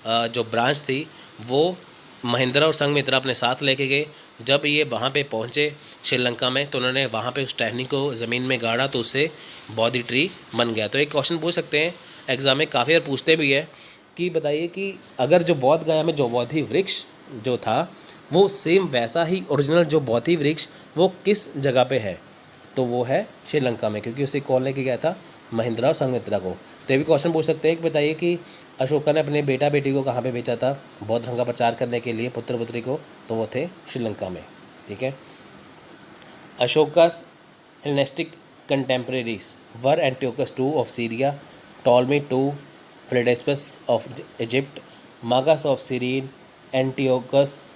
जो ब्रांच थी वो महेंद्रा और संघमित्रा अपने साथ लेके गए। जब ये वहाँ पे पहुँचे श्रीलंका में तो उन्होंने वहाँ पे उस टहनी को ज़मीन में गाड़ा तो उससे बौद्धि ट्री बन गया। तो एक क्वेश्चन पूछ सकते हैं एग्ज़ाम में, काफ़ी बार पूछते भी है कि बताइए कि अगर जो बौद्ध गया में जो बौद्धि वृक्ष जो था वो सेम वैसा ही ओरिजिनल जो बौद्धि वृक्ष वो किस जगह पे है, तो वो है श्रीलंका में, क्योंकि उसे कौन लेके गया था, महेंद्रा और संघमित्रा को। तो ये भी क्वेश्चन पूछ सकते हैं कि बताइए कि अशोका ने अपने बेटा बेटी को कहाँ पे बेचा था बौद्ध धर्म का प्रचार करने के लिए, पुत्र पुत्री को, तो वो थे श्रीलंका में। ठीक है, Ashoka's Hellenistic contemporaries were Antiochus II of Syria, Ptolemy II, Philadelphus of Egypt, Magas of Cyrene, Antigonus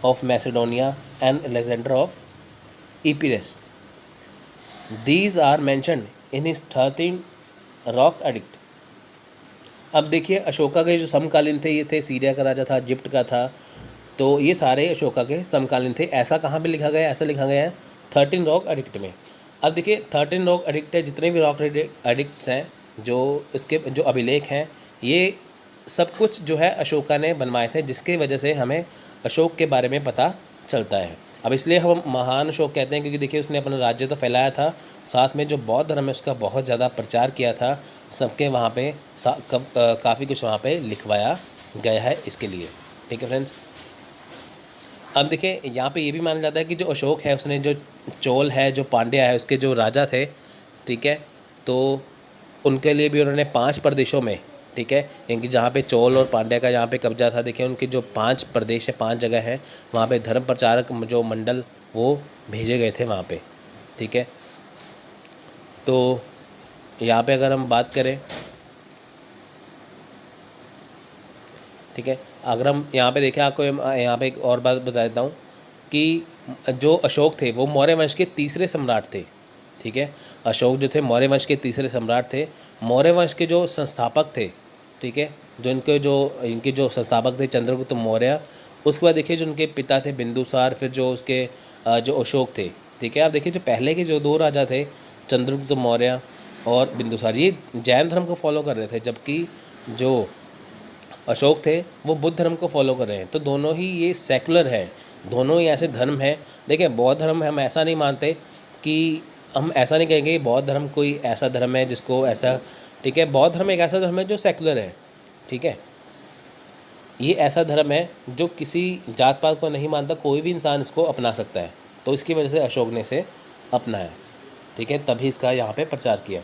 of Macedonia, and Alexander of Epirus. These are mentioned in his 13 Rock Edict। अब देखिए अशोका के जो समकालीन थे ये थे, सीरिया का राजा था, इजिप्ट का था, तो ये सारे अशोका के समकालीन थे। ऐसा कहाँ पे लिखा गया, ऐसा लिखा गया है 13 रॉक एडिक्ट में। अब देखिए 13 रॉक एडिक्ट है, जितने भी रॉक एडिक्ट्स हैं जो इसके जो अभिलेख हैं ये सब कुछ जो है अशोका ने बनवाए थे, जिसके वजह से हमें अशोक के बारे में पता चलता है। अब इसलिए हम महान अशोक कहते हैं क्योंकि देखिए उसने अपना राज्य तो फैलाया था, साथ में जो बौद्ध धर्म है उसका बहुत ज़्यादा प्रचार किया था, सबके वहाँ पे काफ़ी कुछ वहाँ पे लिखवाया गया है इसके लिए। ठीक है फ्रेंड्स। अब देखिए यहाँ पे ये भी माना जाता है कि जो अशोक है उसने जो चोल है, जो पांड्या है, उसके जो राजा थे, ठीक है, तो उनके लिए भी उन्होंने 5 प्रदेशों में, ठीक है, क्योंकि जहाँ पे चोल और पांड्या का यहाँ पे कब्जा था, देखिए उनके जो 5 प्रदेश है, 5 जगह है, वहाँ पे धर्म प्रचारक जो मंडल वो भेजे गए थे वहाँ पे। ठीक है, तो यहाँ पे अगर हम बात करें, ठीक है, अगर हम यहाँ पे देखें, आपको यहाँ पे एक और बात बता देता हूँ कि जो अशोक थे वो मौर्य वंश के तीसरे सम्राट थे। ठीक है, अशोक जो थे मौर्य वंश के तीसरे सम्राट थे। मौर्य वंश के जो संस्थापक थे, ठीक है, जो इनके जो संस्थापक थे चंद्रगुप्त मौर्य। उसके बाद देखिए जो उनके पिता थे बिंदुसार, फिर जो उसके जो अशोक थे। ठीक है, आप देखिए जो पहले के जो 2 राजा थे चंद्रगुप्त मौर्य और बिंदुसार, ये जैन धर्म को फॉलो कर रहे थे, जबकि जो अशोक थे वो बुद्ध धर्म को फॉलो कर रहे हैं। तो दोनों ही ये सेकुलर है, दोनों ही ऐसे धर्म हैं। देखिए बौद्ध धर्म हम ऐसा नहीं मानते कि हम ऐसा नहीं कहेंगे कि बौद्ध धर्म कोई ऐसा धर्म है जिसको ऐसा, ठीक है, बौद्ध धर्म एक ऐसा धर्म है जो सेकुलर है। ठीक है, ये ऐसा धर्म है जो किसी जात पात को नहीं मानता, कोई भी इंसान इसको अपना सकता है। तो इसकी वजह से अशोक ने इसे अपनाया। ठीक है, तभी इसका यहाँ पे प्रचार किया।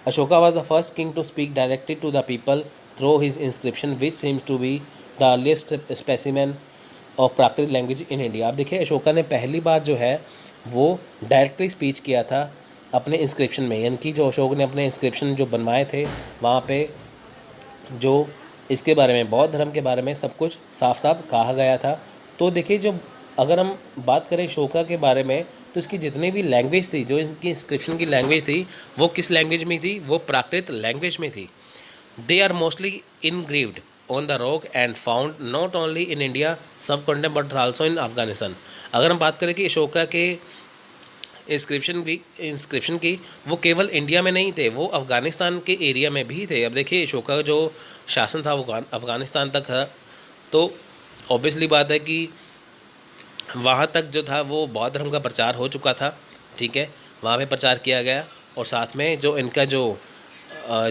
Ashoka was the first king to speak directly to the people through his inscription which seems to be the earliest specimen of प्राकृतिक लैंग्वेज इन इंडिया। आप देखिए अशोका ने पहली बार जो है वो डायरेक्टली स्पीच किया था अपने इंस्क्रिप्शन में, यानी कि जो अशोक ने अपने इंस्क्रिप्शन जो बनवाए थे वहाँ पे जो इसके बारे में, बौद्ध धर्म के बारे में सब कुछ साफ साफ कहा गया था। तो देखिए जो अगर हम बात करें अशोका के बारे में, तो इसकी जितनी भी लैंग्वेज थी, जो इसकी इंस्क्रिप्शन की लैंग्वेज थी, वो किस लैंग्वेज में थी? वो प्राकृत लैंग्वेज में थी। They are mostly engraved on the rock and found not only in India subcontinent but also in Afghanistan. अगर हम बात करें कि अशोका के इंस्क्रिप्शन की, वो केवल इंडिया में नहीं थे, वो अफ़गानिस्तान के एरिया में भी थे। अब देखिए अशोका का जो शासन था वो अफ़गानिस्तान तक था, तो ऑब्वियसली बात है कि वहाँ तक जो था वो बौद्ध धर्म का प्रचार हो चुका था। ठीक है, वहाँ पे प्रचार किया गया और साथ में जो इनका जो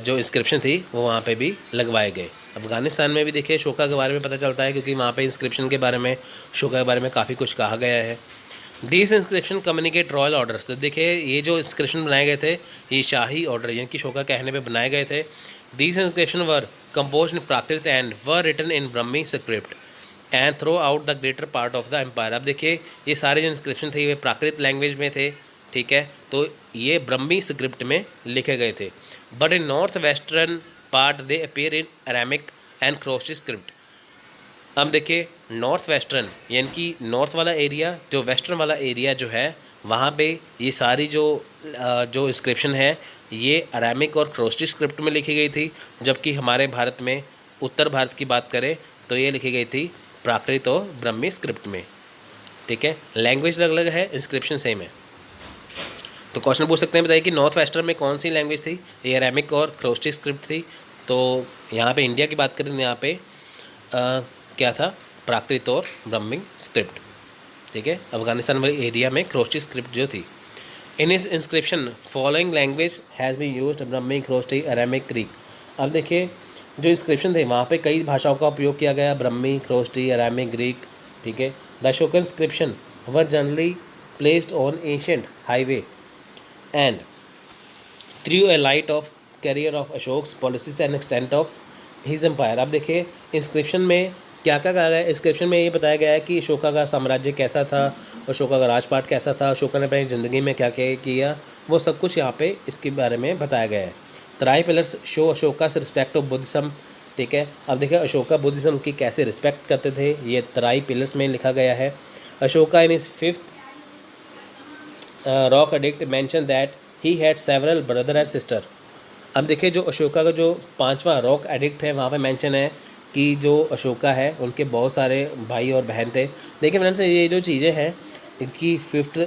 इंस्क्रिप्शन थी वो वहाँ पे भी लगवाए गए। अफ़गानिस्तान में भी देखिए अशोका के बारे में पता चलता है, क्योंकि वहाँ पे इंस्क्रिप्शन के बारे में, अशोका के बारे में काफ़ी कुछ कहा गया है। This inscription communicate royal orders. तो देखिए ये जो इंस्क्रिप्शन बनाए गए थे ये शाही ऑर्डर यानी कि अशोका कहने पे बनाए गए थे। This inscription were compose in Prakrit and were written in Brahmi script and throughout the greater part of the empire. अब देखिए ये सारे जो इंस्क्रिप्शन थे वे प्राकृत लैंग्वेज में थे। ठीक है, तो ये ब्रह्मी स्क्रिप्ट में लिखे गए थे। But in north western part they appear in Aramaic and crochet script. अब देखिए नॉर्थ वेस्टर्न यानी कि नॉर्थ वाला एरिया, जो वेस्टर्न वाला एरिया जो है वहाँ पे ये सारी जो इंस्क्रिप्शन है ये अरामिक और क्रोस्टी स्क्रिप्ट में लिखी गई थी, जबकि हमारे भारत में उत्तर भारत की बात करें तो ये लिखी गई थी प्राकृत और ब्रह्मी स्क्रिप्ट में। ठीक है, लैंग्वेज अलग अलग है, इंस्क्रिप्शन सेम है। तो क्वेश्चन पूछ सकते हैं, बताइए कि नॉर्थ वेस्टर्न में कौन सी लैंग्वेज थी? ये अरामिक और क्रोस्टी स्क्रिप्ट थी। तो यहाँ पे इंडिया की बात करें तो यहाँ पे क्या था? प्राकृत और ब्रह्मी स्क्रिप्ट। ठीक है, अफगानिस्तान वाले एरिया में क्रोस्टी स्क्रिप्ट जो थी। इन इस inscription following language has been used Brahmi, Kharosthi, Aramaic, Greek. अब देखिए जो इंस्क्रिप्शन थे वहाँ पे कई भाषाओं का उपयोग किया गया, ब्रह्मी, क्रोस्टी, अरामिक, ग्रीक। ठीक है, the Ashokan inscription were generally placed on ancient highway and through a light of career of Ashoka's policies and extent of his empire. अब देखिए इंस्क्रिप्शन में क्या क्या कहा गया है? इंस्क्रिप्शन में ये बताया गया है कि अशोका का साम्राज्य कैसा था, अशोका का राजपाट कैसा था, अशोका ने अपनी ज़िंदगी में क्या क्या किया, वो सब कुछ यहाँ पे इसके बारे में बताया गया है। तराई पिलर्स शो अशोका से रिस्पेक्ट ऑफ बुद्धिज्म। ठीक है, अब देखिए अशोका बुद्धिज्म की कैसे रिस्पेक्ट करते थे, ये तराई पिलर्स में लिखा गया है। Ashoka in his 5th rock edict mention that he had several brother and sister. अब देखिए जो अशोका का जो 5वां रॉक एडिक्ट है वहाँ पे मेंशन है कि जो अशोका है उनके बहुत सारे भाई और बहन थे। देखिए फ्रेंड्स ये जो चीज़ें हैं कि 5th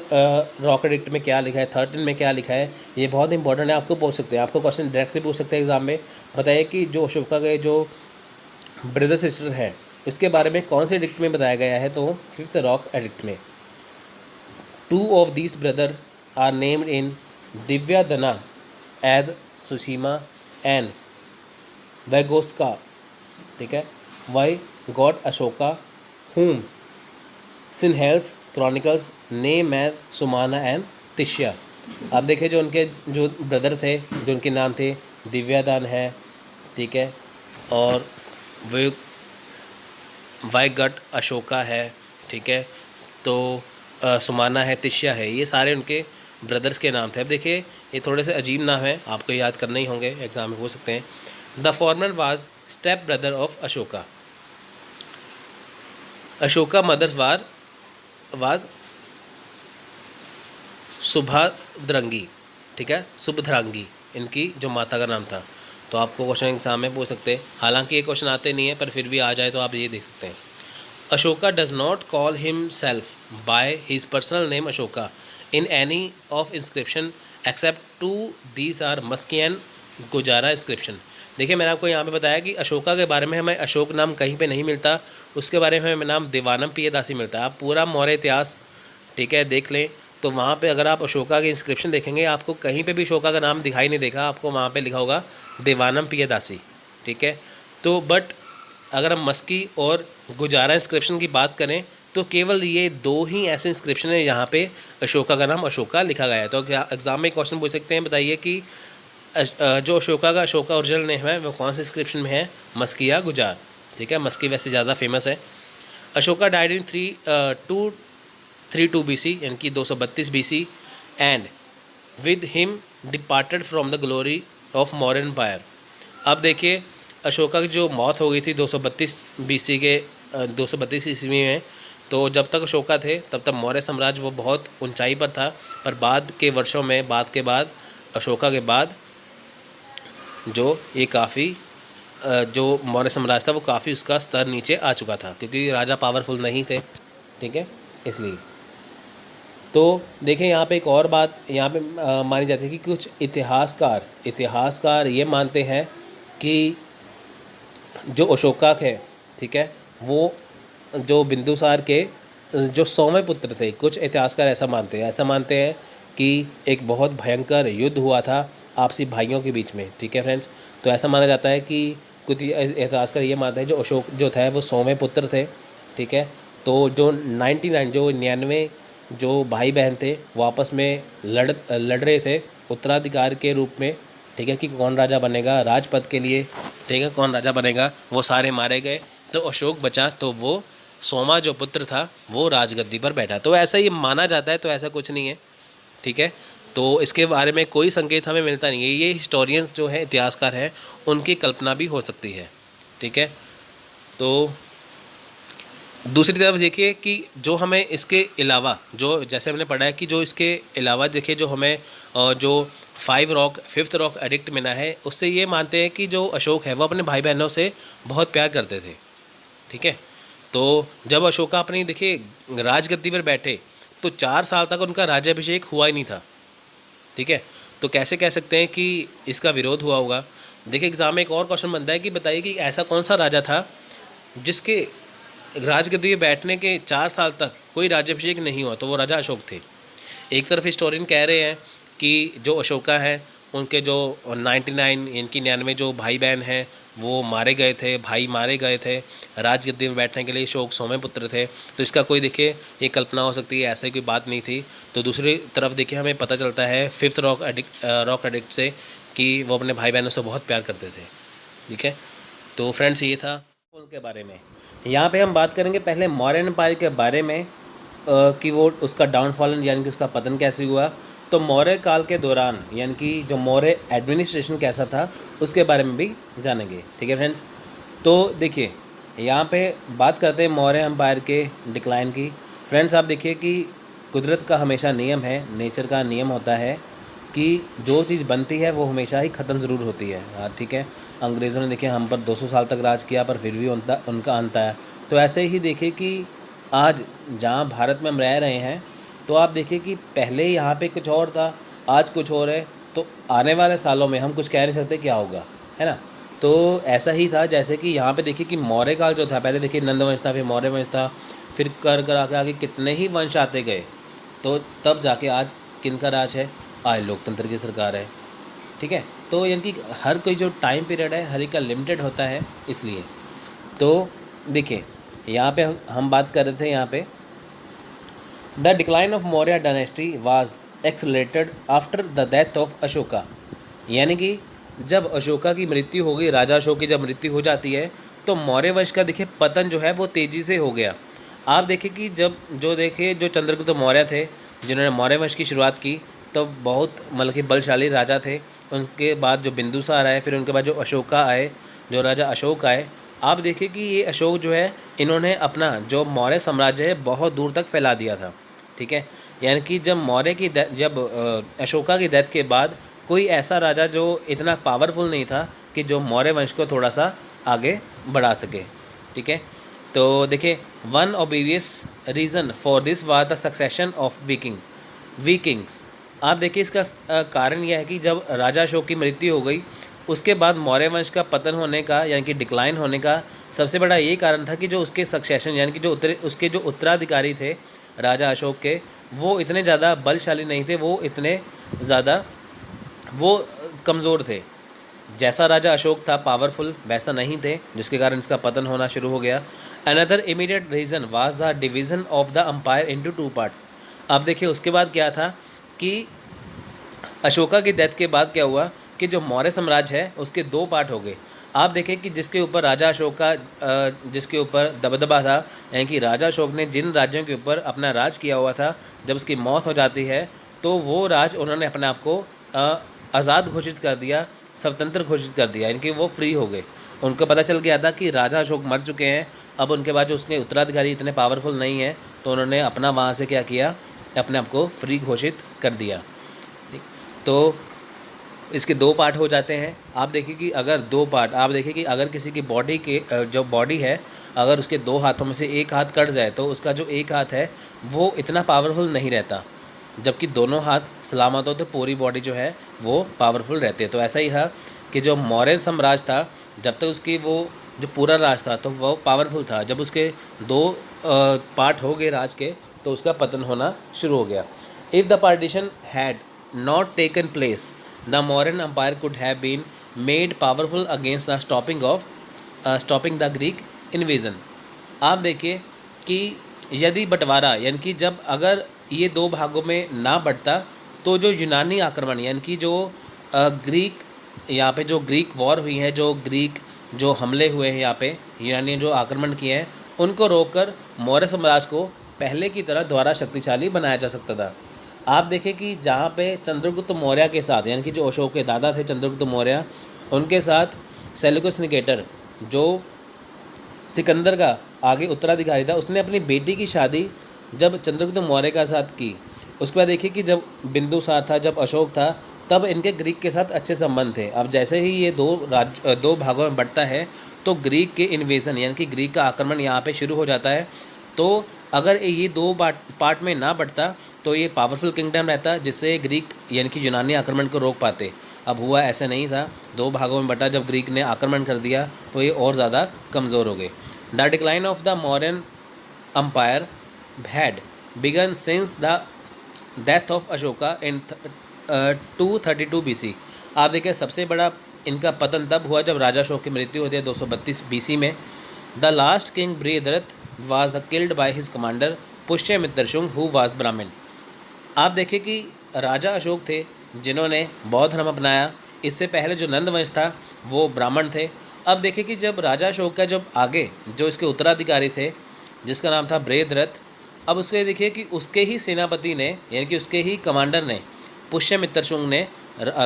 रॉक एडिक्ट में क्या लिखा है, 13 में क्या लिखा है, ये बहुत इंपॉर्टेंट है। आपको पूछ सकते हैं, आपको क्वेश्चन डायरेक्टली पूछ सकते हैं एग्जाम में। बताइए कि जो अशोका के जो ब्रदर सिस्टर हैं इसके बारे में कौन से एडिक्ट में बताया गया है? तो 5th रॉक एडिक्ट में। 2 of these brothers are named in Divyadana as Sushima and Vygotsky. ठीक है, why God Ashoka whom Sinhal's chronicles name as Sumana and Tishya. आप देखें जो उनके जो ब्रदर थे, जो उनके नाम थे, दिव्यादान है, ठीक है, और वायगट अशोका है, ठीक है, तो सुमाना है, तिश्या है, ये सारे उनके ब्रदर्स के नाम थे। अब देखिए ये थोड़े से अजीब नाम है, आपको याद करने ही होंगे, एग्जाम में हो सकते हैं। The former was step brother of Ashoka. Ashoka mother was Subhadrangi, ठीक है, सुभद्रांगी इनकी जो माता का नाम था। तो आपको क्वेश्चन एग्जाम में पूछ सकते हैं, हालांकि ये क्वेश्चन आते नहीं है पर फिर भी आ जाए तो आप ये देख सकते हैं। Ashoka does not call himself by his personal name Ashoka in any of inscription except to these are Maski and Gujarra inscription. देखिए मैंने आपको यहाँ पे बताया कि अशोका के बारे में हमें अशोक नाम कहीं पे नहीं मिलता, उसके बारे में हमें नाम देवानम पियदासी मिलता है। आप पूरा मौर्य इतिहास, ठीक है, देख लें तो वहाँ पे अगर आप अशोका के इंस्क्रिप्शन देखेंगे आपको कहीं पे भी अशोका का नाम दिखाई नहीं देगा, आपको वहाँ पे लिखा होगा देवानम पियदासी, ठीक है। तो बट अगर हम मस्की और गुजारा इंस्क्रिप्शन की बात करें तो केवल ये 2 ही ऐसे इंस्क्रिप्शन है यहाँ पे अशोका का नाम अशोका लिखा गया है। तो क्या एग्ज़ाम में क्वेश्चन पूछ सकते हैं, बताइए कि जो अशोका ओरिजिनल नेम है वो कौन से इंस्क्रिप्शन में है, मस्की या गुजार, ठीक है। मस्की वैसे ज़्यादा फेमस है। अशोका डाइड इन 332 BC यानी कि 232 BC and with him departed from the glory of Maurya empire. अब देखिए अशोका की जो मौत हो गई थी 232 BC के 232 ईस्वी में, तो जब तक अशोका थे तब तक मौर्य साम्राज्य वो बहुत ऊंचाई पर था, पर बाद के वर्षों में अशोका के बाद जो ये काफ़ी जो मौर्य साम्राज्य था वो काफ़ी उसका स्तर नीचे आ चुका था, क्योंकि राजा पावरफुल नहीं थे, ठीक है, इसलिए। तो देखें यहाँ पे एक और बात यहाँ पे मानी जाती है कि कुछ इतिहासकार ये मानते हैं कि जो अशोका है, ठीक है, वो जो बिंदुसार के जो 100वें पुत्र थे। कुछ इतिहासकार ऐसा मानते हैं कि एक बहुत भयंकर युद्ध हुआ था आपसी भाइयों के बीच में, ठीक है फ्रेंड्स। तो ऐसा माना जाता है कि कुछ इतिहासकार ये मानते हैं जो अशोक जो था वो 100वें पुत्र थे, ठीक है। तो जो 99 जो भाई बहन थे वो आपस में लड़ रहे थे उत्तराधिकार के रूप में, ठीक है, कि कौन राजा बनेगा राजपद के लिए, ठीक है, कौन राजा बनेगा, वो सारे मारे गए। तो अशोक बचा, तो वो 100वां जो पुत्र था वो राजगद्दी पर बैठा। तो ऐसा ही माना जाता है, तो ऐसा कुछ नहीं है, ठीक है। तो इसके बारे में कोई संकेत हमें मिलता नहीं है, ये हिस्टोरियंस जो है इतिहासकार हैं उनकी कल्पना भी हो सकती है, ठीक है। तो दूसरी तरफ देखिए कि जो हमें इसके अलावा जो जैसे हमने पढ़ा है कि जो इसके अलावा देखिए जो हमें जो 5th रॉक एडिक्ट मिला है, उससे ये मानते हैं कि जो अशोक है वो अपने भाई बहनों से बहुत प्यार करते थे, ठीक है। तो जब अशोका अपनी देखिए राजगद्दी पर बैठे तो 4 साल तक उनका राज्याभिषेक हुआ ही नहीं था, ठीक है। तो कैसे कह सकते हैं कि इसका विरोध हुआ होगा। देखिए एग्ज़ाम में एक और क्वेश्चन बनता है कि बताइए कि ऐसा कौन सा राजा था जिसके राजगद्दी पे बैठने के 4 साल तक कोई राज्याभिषेक नहीं हुआ, तो वो राजा अशोक थे। एक तरफ हिस्टोरियन कह रहे हैं कि जो अशोका हैं उनके जो 99 इनकी 99 जो भाई बहन हैं वो मारे गए थे, भाई मारे गए थे, राजगद्दी में बैठने के लिए अशोक 100वें पुत्र थे। तो इसका कोई देखिए ये कल्पना हो सकती है, ऐसा कोई बात नहीं थी। तो दूसरी तरफ देखिए हमें पता चलता है 5th रॉक एडिक्ट से कि वो अपने भाई बहनों से बहुत प्यार करते थे, ठीक है। तो फ्रेंड्स ये था उनके बारे में। यहाँ पे हम बात करेंगे पहले मौर्य एम्पायर के बारे में कि वो उसका डाउनफॉल यानी कि उसका पतन कैसे हुआ। तो मौर्य काल के दौरान यानी कि जो मौर्य एडमिनिस्ट्रेशन कैसा था उसके बारे में भी जानेंगे, ठीक है फ्रेंड्स। तो देखिए यहाँ पे बात करते हैं मौर्य एम्पायर के डिक्लाइन की। फ्रेंड्स आप देखिए कि कुदरत का हमेशा नियम है, नेचर का नियम होता है कि जो चीज़ बनती है वो हमेशा ही ख़त्म ज़रूर होती है, ठीक है। अंग्रेज़ों ने देखिए हम पर 200 साल तक राज किया पर फिर भी उनका अंत आया। तो ऐसे ही देखिए कि आज जहाँ भारत में हम रह रहे हैं तो आप देखिए कि पहले यहाँ पे कुछ और था, आज कुछ और है। तो आने वाले सालों में हम कुछ कह नहीं सकते क्या होगा, है ना। तो ऐसा ही था जैसे कि यहाँ पे देखिए कि मौर्य काल जो था, पहले देखिए नंद वंश था, फिर मौर्य वंश था, फिर कर आके आगे कितने ही वंश आते गए, तो तब जाके आज किनका राज है, आज लोकतंत्र की सरकार है। ठीक है, तो यानी कि हर कोई जो टाइम पीरियड है हर एक का लिमिटेड होता है, इसलिए। तो देखिए यहाँ पे हम बात कर रहे थे यहाँ पे the decline of Maurya dynasty was accelerated after the death of Ashoka, यानी कि जब अशोका की मृत्यु हो गई, राजा अशोक की जब मृत्यु हो जाती है तो मौर्य वंश का देखिए पतन जो है वो तेज़ी से हो गया। आप देखें कि जो चंद्रगुप्त मौर्य थे जिन्होंने मौर्य वंश की शुरुआत की, तो बहुत मतलब कि बलशाली राजा थे। उनके बाद जो बिंदुसार आए, फिर उनके बाद जो अशोका आए, जो राजा अशोक आए। आप देखिए कि ये अशोक जो है इन्होंने अपना जो मौर्य साम्राज्य है बहुत दूर तक फैला दिया था। ठीक है, यानी कि जब अशोका की डेथ के बाद कोई ऐसा राजा जो इतना पावरफुल नहीं था कि जो मौर्य वंश को थोड़ा सा आगे बढ़ा सके। ठीक है, तो देखिए one obvious reason for this was the succession of weaklings. आप देखिए इसका कारण यह है कि जब राजा अशोक की मृत्यु हो गई उसके बाद मौर्य वंश का पतन होने का यानी कि डिक्लाइन होने का सबसे बड़ा ये कारण था कि जो उसके सक्सेशन यानी कि उसके जो उत्तराधिकारी थे राजा अशोक के, वो इतने ज़्यादा बलशाली नहीं थे, वो इतने ज़्यादा वो कमज़ोर थे। जैसा राजा अशोक था पावरफुल वैसा नहीं थे, जिसके कारण इसका पतन होना शुरू हो गया। Another immediate reason was the division of the empire into 2 parts. अब देखिए उसके बाद क्या था कि अशोका की डेथ के बाद क्या हुआ कि जो मौर्य साम्राज्य है उसके 2 पार्ट हो गए। आप देखें कि जिसके ऊपर राजा अशोक का जिसके ऊपर दबदबा था, यानी कि राजा अशोक ने जिन राज्यों के ऊपर अपना राज किया हुआ था, जब उसकी मौत हो जाती है तो वो राज उन्होंने अपने आप को आज़ाद घोषित कर दिया, स्वतंत्र घोषित कर दिया, यानी कि वो फ्री हो गए। उनको पता चल गया था कि राजा अशोक मर चुके हैं, अब उनके बाद जो उसके उत्तराधिकारी इतने पावरफुल नहीं है, तो उन्होंने अपना वहाँ से क्या किया, अपने आप को फ्री घोषित कर दिया। ठीक, तो इसके 2 पार्ट हो जाते हैं। आप देखिए कि अगर 2 पार्ट, आप देखिए कि अगर किसी की बॉडी के जो बॉडी है, अगर उसके 2 हाथों में से एक हाथ कट जाए तो उसका जो एक हाथ है वो इतना पावरफुल नहीं रहता, जबकि दोनों हाथ सलामत हो तो पूरी बॉडी जो है वो पावरफुल रहती है। तो ऐसा ही है कि जो मौर्य साम्राज्य था, जब तक उसकी वो जो पूरा राज था तो वो पावरफुल था, जब उसके 2 पार्ट हो गए राज के तो उसका पतन होना शुरू हो गया। If the partition had not taken place the Mauryan empire could have been made powerful against the stopping the Greek invasion. आप देखिए कि यदि बंटवारा यानी कि जब अगर ये 2 भागों में ना बढ़ता तो जो यूनानी आक्रमण यानी कि जो ग्रीक यहाँ पे जो ग्रीक वॉर हुई है, जो ग्रीक जो हमले हुए हैं यहाँ पे यूनानी जो आक्रमण किए हैं, उनको रोककर मौर्य साम्राज्य को पहले की तरह दोबारा शक्तिशाली बनाया जा सकता था। आप देखें कि जहाँ पे चंद्रगुप्त मौर्य के साथ यानी कि जो अशोक के दादा थे चंद्रगुप्त मौर्य, उनके साथ सेल्यूकस निकेटर जो सिकंदर का आगे उत्तराधिकारी था, उसने अपनी बेटी की शादी जब चंद्रगुप्त मौर्य के साथ की। उसके बाद देखिए कि जब बिंदुसार था, जब अशोक था, तब इनके ग्रीक के साथ अच्छे संबंध थे। अब जैसे ही ये 2 भागों में बढ़ता है तो ग्रीक के इन्वेजन यानी कि ग्रीक का आक्रमण यहाँ पे शुरू हो जाता है। तो अगर ये 2 पार्ट में ना बढ़ता तो ये पावरफुल किंगडम रहता, जिससे ग्रीक यानी कि यूनानी आक्रमण को रोक पाते। अब हुआ ऐसा नहीं था, 2 भागों में बटा, जब ग्रीक ने आक्रमण कर दिया तो ये और ज़्यादा कमज़ोर हो गए। The decline of the Mauryan empire had begun since the death of Ashoka in 232 BC। आप देखिए सबसे बड़ा इनका पतन तब हुआ जब राजा अशोक की मृत्यु होती है 232 BC में। The last king Brihadratha was the killed by his commander Pushyamitra Shunga who was ब्राह्मण। आप देखिए कि राजा अशोक थे जिन्होंने बौद्ध धर्म अपनाया, इससे पहले जो नंद वंश था वो ब्राह्मण थे। अब देखिए कि जब राजा अशोक का जब आगे जो इसके उत्तराधिकारी थे जिसका नाम था बृहद्रथ, अब उसके देखिए कि उसके ही सेनापति ने यानी कि उसके ही कमांडर ने पुष्यमित्र शुंग ने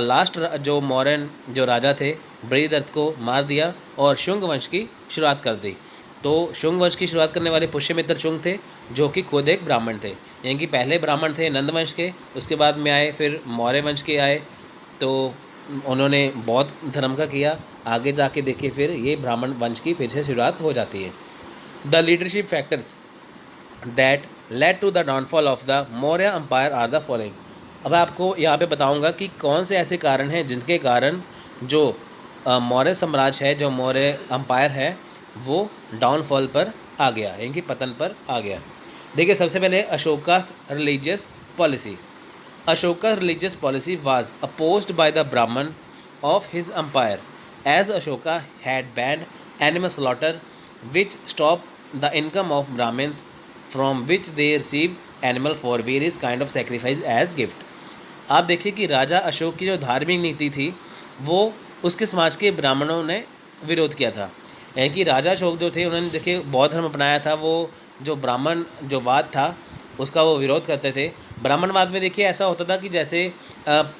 लास्ट जो मौर्यन जो राजा थे बृहद्रथ को मार दिया और शुंग वंश की शुरुआत कर दी। तो शुंग वंश की शुरुआत करने वाले पुष्यमित्र शुंग थे जो कि खुद एक ब्राह्मण थे, यानी कि पहले ब्राह्मण थे नंद वंश के, उसके बाद में आए फिर मौर्य वंश के आए, तो उन्होंने बौद्ध धर्म का किया। आगे जाके देखिए फिर ये ब्राह्मण वंश की फिर से शुरुआत हो जाती है। The leadership factors that led to the downfall of the Maurya empire are the following. अब आपको यहाँ पे बताऊँगा कि कौन से ऐसे कारण हैं जिनके कारण जो मौर्य साम्राज्य है, जो मौर्य अम्पायर है, वो डाउनफॉल पर आ गया, यानी कि पतन पर आ गया। देखिए सबसे पहले अशोकास religious policy. Ashoka's religious policy was opposed by the Brahman of his empire, as Ashoka had banned animal slaughter, which stopped the income of Brahmins, from which they received animal for various kind of sacrifice as gift. आप देखिए कि राजा अशोक की जो धार्मिक नीति थी वो उसके समाज के ब्राह्मणों ने विरोध किया था। यानी कि राजा अशोक जो थे उन्होंने देखिए बौद्ध धर्म अपनाया था, वो जो ब्राह्मण जो वाद था उसका वो विरोध करते थे। ब्राह्मणवाद में देखिए ऐसा होता था कि जैसे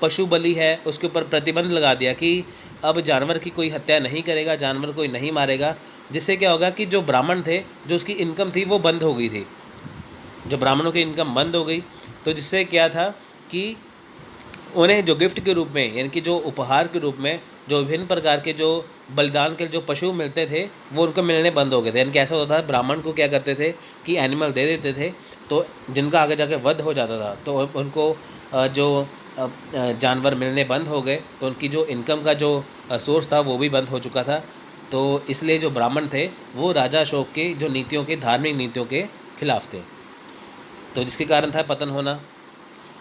पशु बलि है उसके ऊपर प्रतिबंध लगा दिया कि अब जानवर की कोई हत्या नहीं करेगा, जानवर कोई नहीं मारेगा, जिससे क्या होगा कि जो ब्राह्मण थे जो उसकी इनकम थी वो बंद हो गई थी, जो ब्राह्मणों की इनकम बंद हो गई। तो जिससे क्या था कि उन्हें जो गिफ्ट के रूप में यानी कि जो उपहार के रूप में जो विभिन्न प्रकार के जो बलिदान के जो पशु मिलते थे वो उनको मिलने बंद हो गए थे। यानी कि ऐसा होता था ब्राह्मण को क्या करते थे कि एनिमल दे देते थे, तो जिनका आगे जाके वध हो जाता था तो उनको जो जानवर मिलने बंद हो गए, तो उनकी जो इनकम का जो सोर्स था वो भी बंद हो चुका था। तो इसलिए जो ब्राह्मण थे वो राजा अशोक के जो नीतियों के धार्मिक नीतियों के खिलाफ थे, तो जिसके कारण था पतन होना।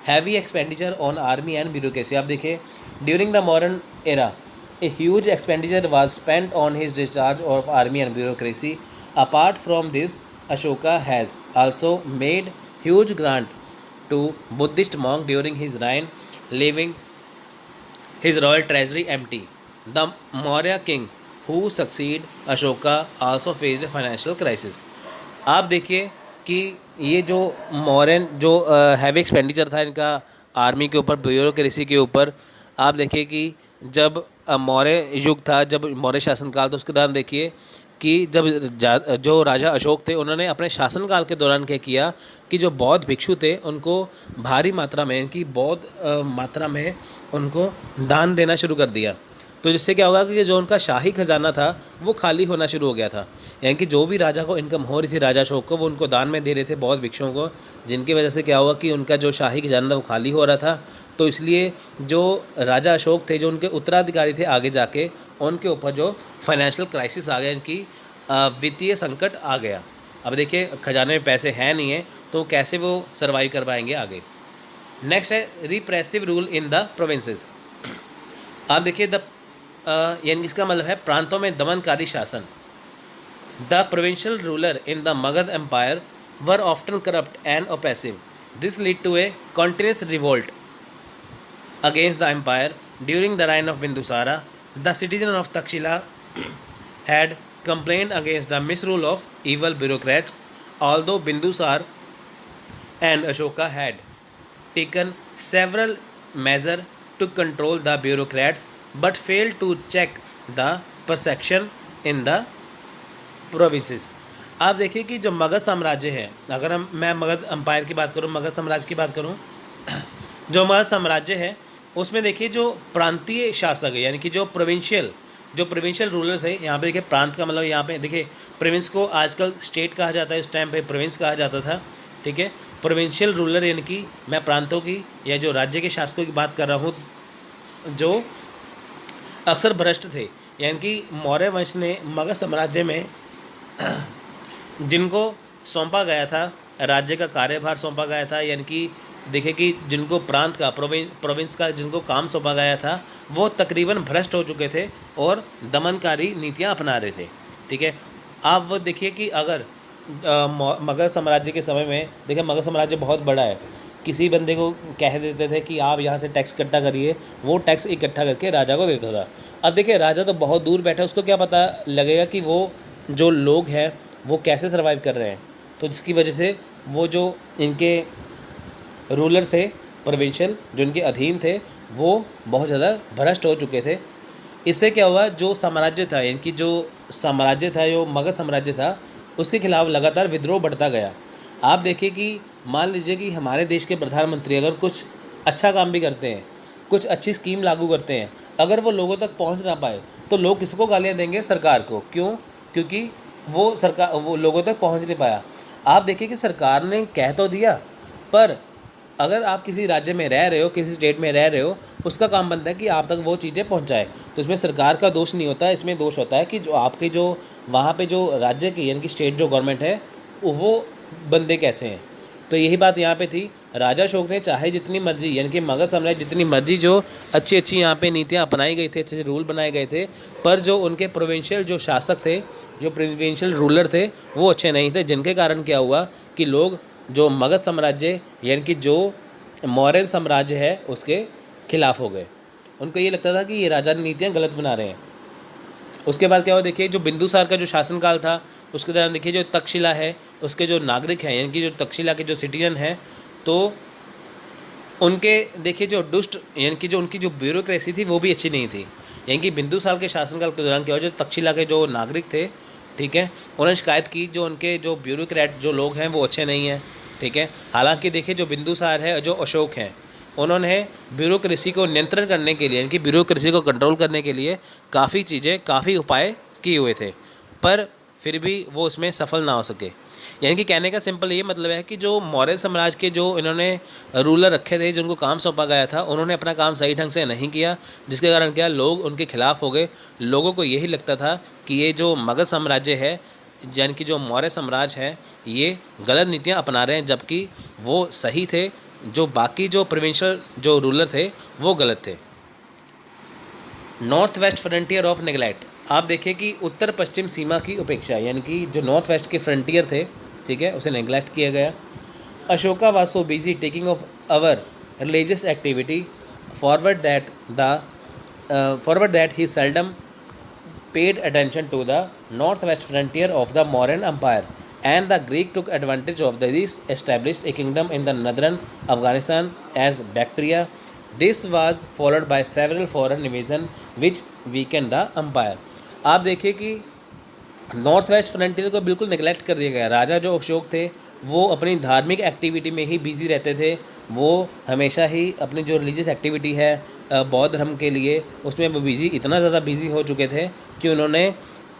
Heavy expenditure on army and bureaucracy. आप देखिए during the modern era a huge expenditure was spent on his discharge of army and bureaucracy. Apart from this Ashoka has also made huge grant to Buddhist monk during his reign, leaving his royal treasury empty. The Maurya king who succeeded Ashoka also faced a financial crisis. आप देखिए कि ये जो मौर्यन जो heavy expenditure था इनका army के ऊपर, ब्यूरोक्रेसी के ऊपर, आप देखिए कि जब मौर्य युग था, जब मौर्य शासनकाल, तो उसके दौरान देखिए कि जब जो राजा अशोक थे उन्होंने अपने शासनकाल के दौरान क्या किया कि जो बौद्ध भिक्षु थे उनको भारी मात्रा में, इनकी बौद्ध मात्रा में उनको दान देना शुरू कर दिया। तो जिससे क्या होगा कि जो उनका शाही खजाना था वो खाली होना शुरू हो गया था। यानी कि जो भी राजा को इनकम हो रही थी राजा अशोक को, वो उनको दान में दे रहे थे बौद्ध भिक्षुओं को, जिनकी वजह से क्या हुआ कि उनका जो शाही खजाना था वो खाली हो रहा था। तो इसलिए जो राजा अशोक थे, जो उनके उत्तराधिकारी थे आगे जाके, उनके ऊपर जो फाइनेंशियल क्राइसिस आ गया, इनकी वित्तीय संकट आ गया। अब देखिए खजाने में पैसे हैं नहीं है तो कैसे वो सर्वाइव कर पाएंगे आगे। नेक्स्ट है repressive rule in the provinces. आप देखिए यानी इसका मतलब है प्रांतों में दमनकारी शासन। The provincial ruler in the Magadh empire were often corrupt and oppressive. This lead to a continuous revolt against the empire. During the reign of Bindusara, the citizens of Takshila had complained against the misrule of evil bureaucrats. Although Bindusar and Ashoka had taken several measures to control the bureaucrats, but failed to check the persecution in the provinces. आप देखिए कि जो मगध साम्राज्य है, अगर मैं Magadh empire की बात करूँ, मगध साम्राज्य की बात करूँ, जो मगध साम्राज्य है उसमें देखिए जो प्रांतीय शासक है, यानी कि जो प्रोविंशियल रूलर थे। यहाँ पे देखिए प्रांत का मतलब, यहाँ पे देखिए प्रोविंस को आजकल स्टेट कहा जाता है, उस टाइम पे प्रोविंस कहा जाता था, ठीक है। प्रोविंशियल रूलर यानी कि मैं प्रांतों की या जो राज्य के शासकों की बात कर रहा हूँ, जो अक्सर भ्रष्ट थे। यानी कि मौर्य वंश ने मगध साम्राज्य में जिनको सौंपा गया था, राज्य का कार्यभार सौंपा गया था, यानी कि देखिए कि जिनको प्रांत का, प्रोविंस का जिनको काम सौंपा गया था, वो तकरीबन भ्रष्ट हो चुके थे और दमनकारी नीतियां अपना रहे थे, ठीक है। आप वो देखिए कि अगर मगध साम्राज्य के समय में देखिए मगध साम्राज्य बहुत बड़ा है, किसी बंदे को कह देते थे कि आप यहाँ से टैक्स इकट्ठा करिए, वो टैक्स इकट्ठा करके राजा को देता था। अब देखिए राजा तो बहुत दूर बैठा, उसको क्या पता लगेगा कि वो जो लोग हैं वो कैसे सर्वाइव कर रहे हैं। तो जिसकी वजह से वो जो इनके रूलर थे प्रोविंशियल, जो इनके अधीन थे, वो बहुत ज़्यादा भ्रष्ट हो चुके थे। इससे क्या हुआ, जो साम्राज्य था, इनकी जो साम्राज्य था, जो मगध साम्राज्य था, उसके खिलाफ लगातार विद्रोह बढ़ता गया। आप देखिए कि मान लीजिए कि हमारे देश के प्रधानमंत्री अगर कुछ अच्छा काम भी करते हैं, कुछ अच्छी स्कीम लागू करते हैं, अगर वो लोगों तक पहुंच ना पाए तो लोग किसको गालियां देंगे? सरकार को। क्यों? क्योंकि वो लोगों तक पहुंच नहीं पाया। आप देखिए कि सरकार ने कह तो दिया, पर अगर आप किसी राज्य में रह रहे हो, किसी स्टेट में रह रहे हो, उसका काम बनता है कि आप तक वो चीज़ें पहुंचाए। तो इसमें सरकार का दोष नहीं होता है, इसमें दोष होता है कि जो आपके जो वहाँ पे जो राज्य की यानी कि स्टेट जो गवर्नमेंट है वो बंदे कैसे हैं। तो यही बात यहाँ पे थी। राजा अशोक ने चाहे जितनी मर्जी, यानी कि मगध साम्राज्य जितनी मर्जी जो अच्छी अच्छी यहाँ पे नीतियाँ अपनाई गई थी, अच्छे अच्छे रूल बनाए गए थे, पर जो उनके प्रोविंशियल जो शासक थे, जो प्रोविंशियल रूलर थे, वो अच्छे नहीं थे, जिनके कारण क्या हुआ कि लोग जो मगध साम्राज्य यानी कि जो मौर्य साम्राज्य है उसके खिलाफ हो गए। उनको ये लगता था कि ये राजा नीतियाँ गलत बना रहे हैं। उसके बाद क्या हुआ, देखिए जो बिंदुसार का जो शासनकाल था उसके दौरान देखिए जो तक्षशिला है उसके जो नागरिक हैं, यानी कि जो तक्षशिला के जो सिटीजन हैं, तो उनके देखिए जो दुष्ट यानी कि जो उनकी जो ब्यूरोक्रेसी थी वो भी अच्छी नहीं थी। यानी कि बिंदुसार के शासनकाल के दौरान क्या हुआ, जो तक्षशिला के जो नागरिक थे, ठीक है, उन्होंने शिकायत की जो उनके जो ब्यूरोक्रेट जो लोग हैं वो अच्छे नहीं हैं, ठीक है। हालांकि देखिए जो बिंदुसार है, जो अशोक हैं, उन्होंने ब्यूरोक्रेसी को नियंत्रण करने के लिए, यानी कि ब्यूरोक्रेसी को कंट्रोल करने के लिए काफ़ी चीज़ें, काफ़ी उपाय किए हुए थे, पर फिर भी वो उसमें सफल ना हो सके। यानी कि कहने का सिंपल ये मतलब है कि जो मौर्य साम्राज्य के जो इन्होंने रूलर रखे थे, जिनको काम सौंपा गया था, उन्होंने अपना काम सही ढंग से नहीं किया, जिसके कारण क्या लोग उनके खिलाफ हो गए। लोगों को यही लगता था कि ये जो मगध साम्राज्य है, यानी कि जो मौर्य साम्राज्य है, ये गलत नीतियाँ अपना रहे हैं, जबकि वो सही थे। जो बाकी जो प्रोविंशियल जो रूलर थे वो गलत थे। North west frontier of neglect, आप देखिए कि उत्तर पश्चिम सीमा की उपेक्षा, यानी कि जो नॉर्थ वेस्ट के फ्रंटियर थे, ठीक है, उसे नेग्लेक्ट किया गया। Ashoka was so busy taking of our religious activity forward that he seldom paid attention to the northwest frontier of the Mauryan Empire, and the Greek took advantage of this, established a kingdom in the northern Afghanistan as Bactria. This was followed by several foreign invasions which weakened the empire. आप देखिए कि north west frontier को बिल्कुल neglect कर दिया गया। राजा जो अशोक थे वो अपनी धार्मिक एक्टिविटी में ही बिजी रहते थे, वो हमेशा ही अपनी जो रिलीजियस एक्टिविटी है बौद्ध धर्म के लिए, उसमें वो इतना ज़्यादा बिजी हो चुके थे कि उन्होंने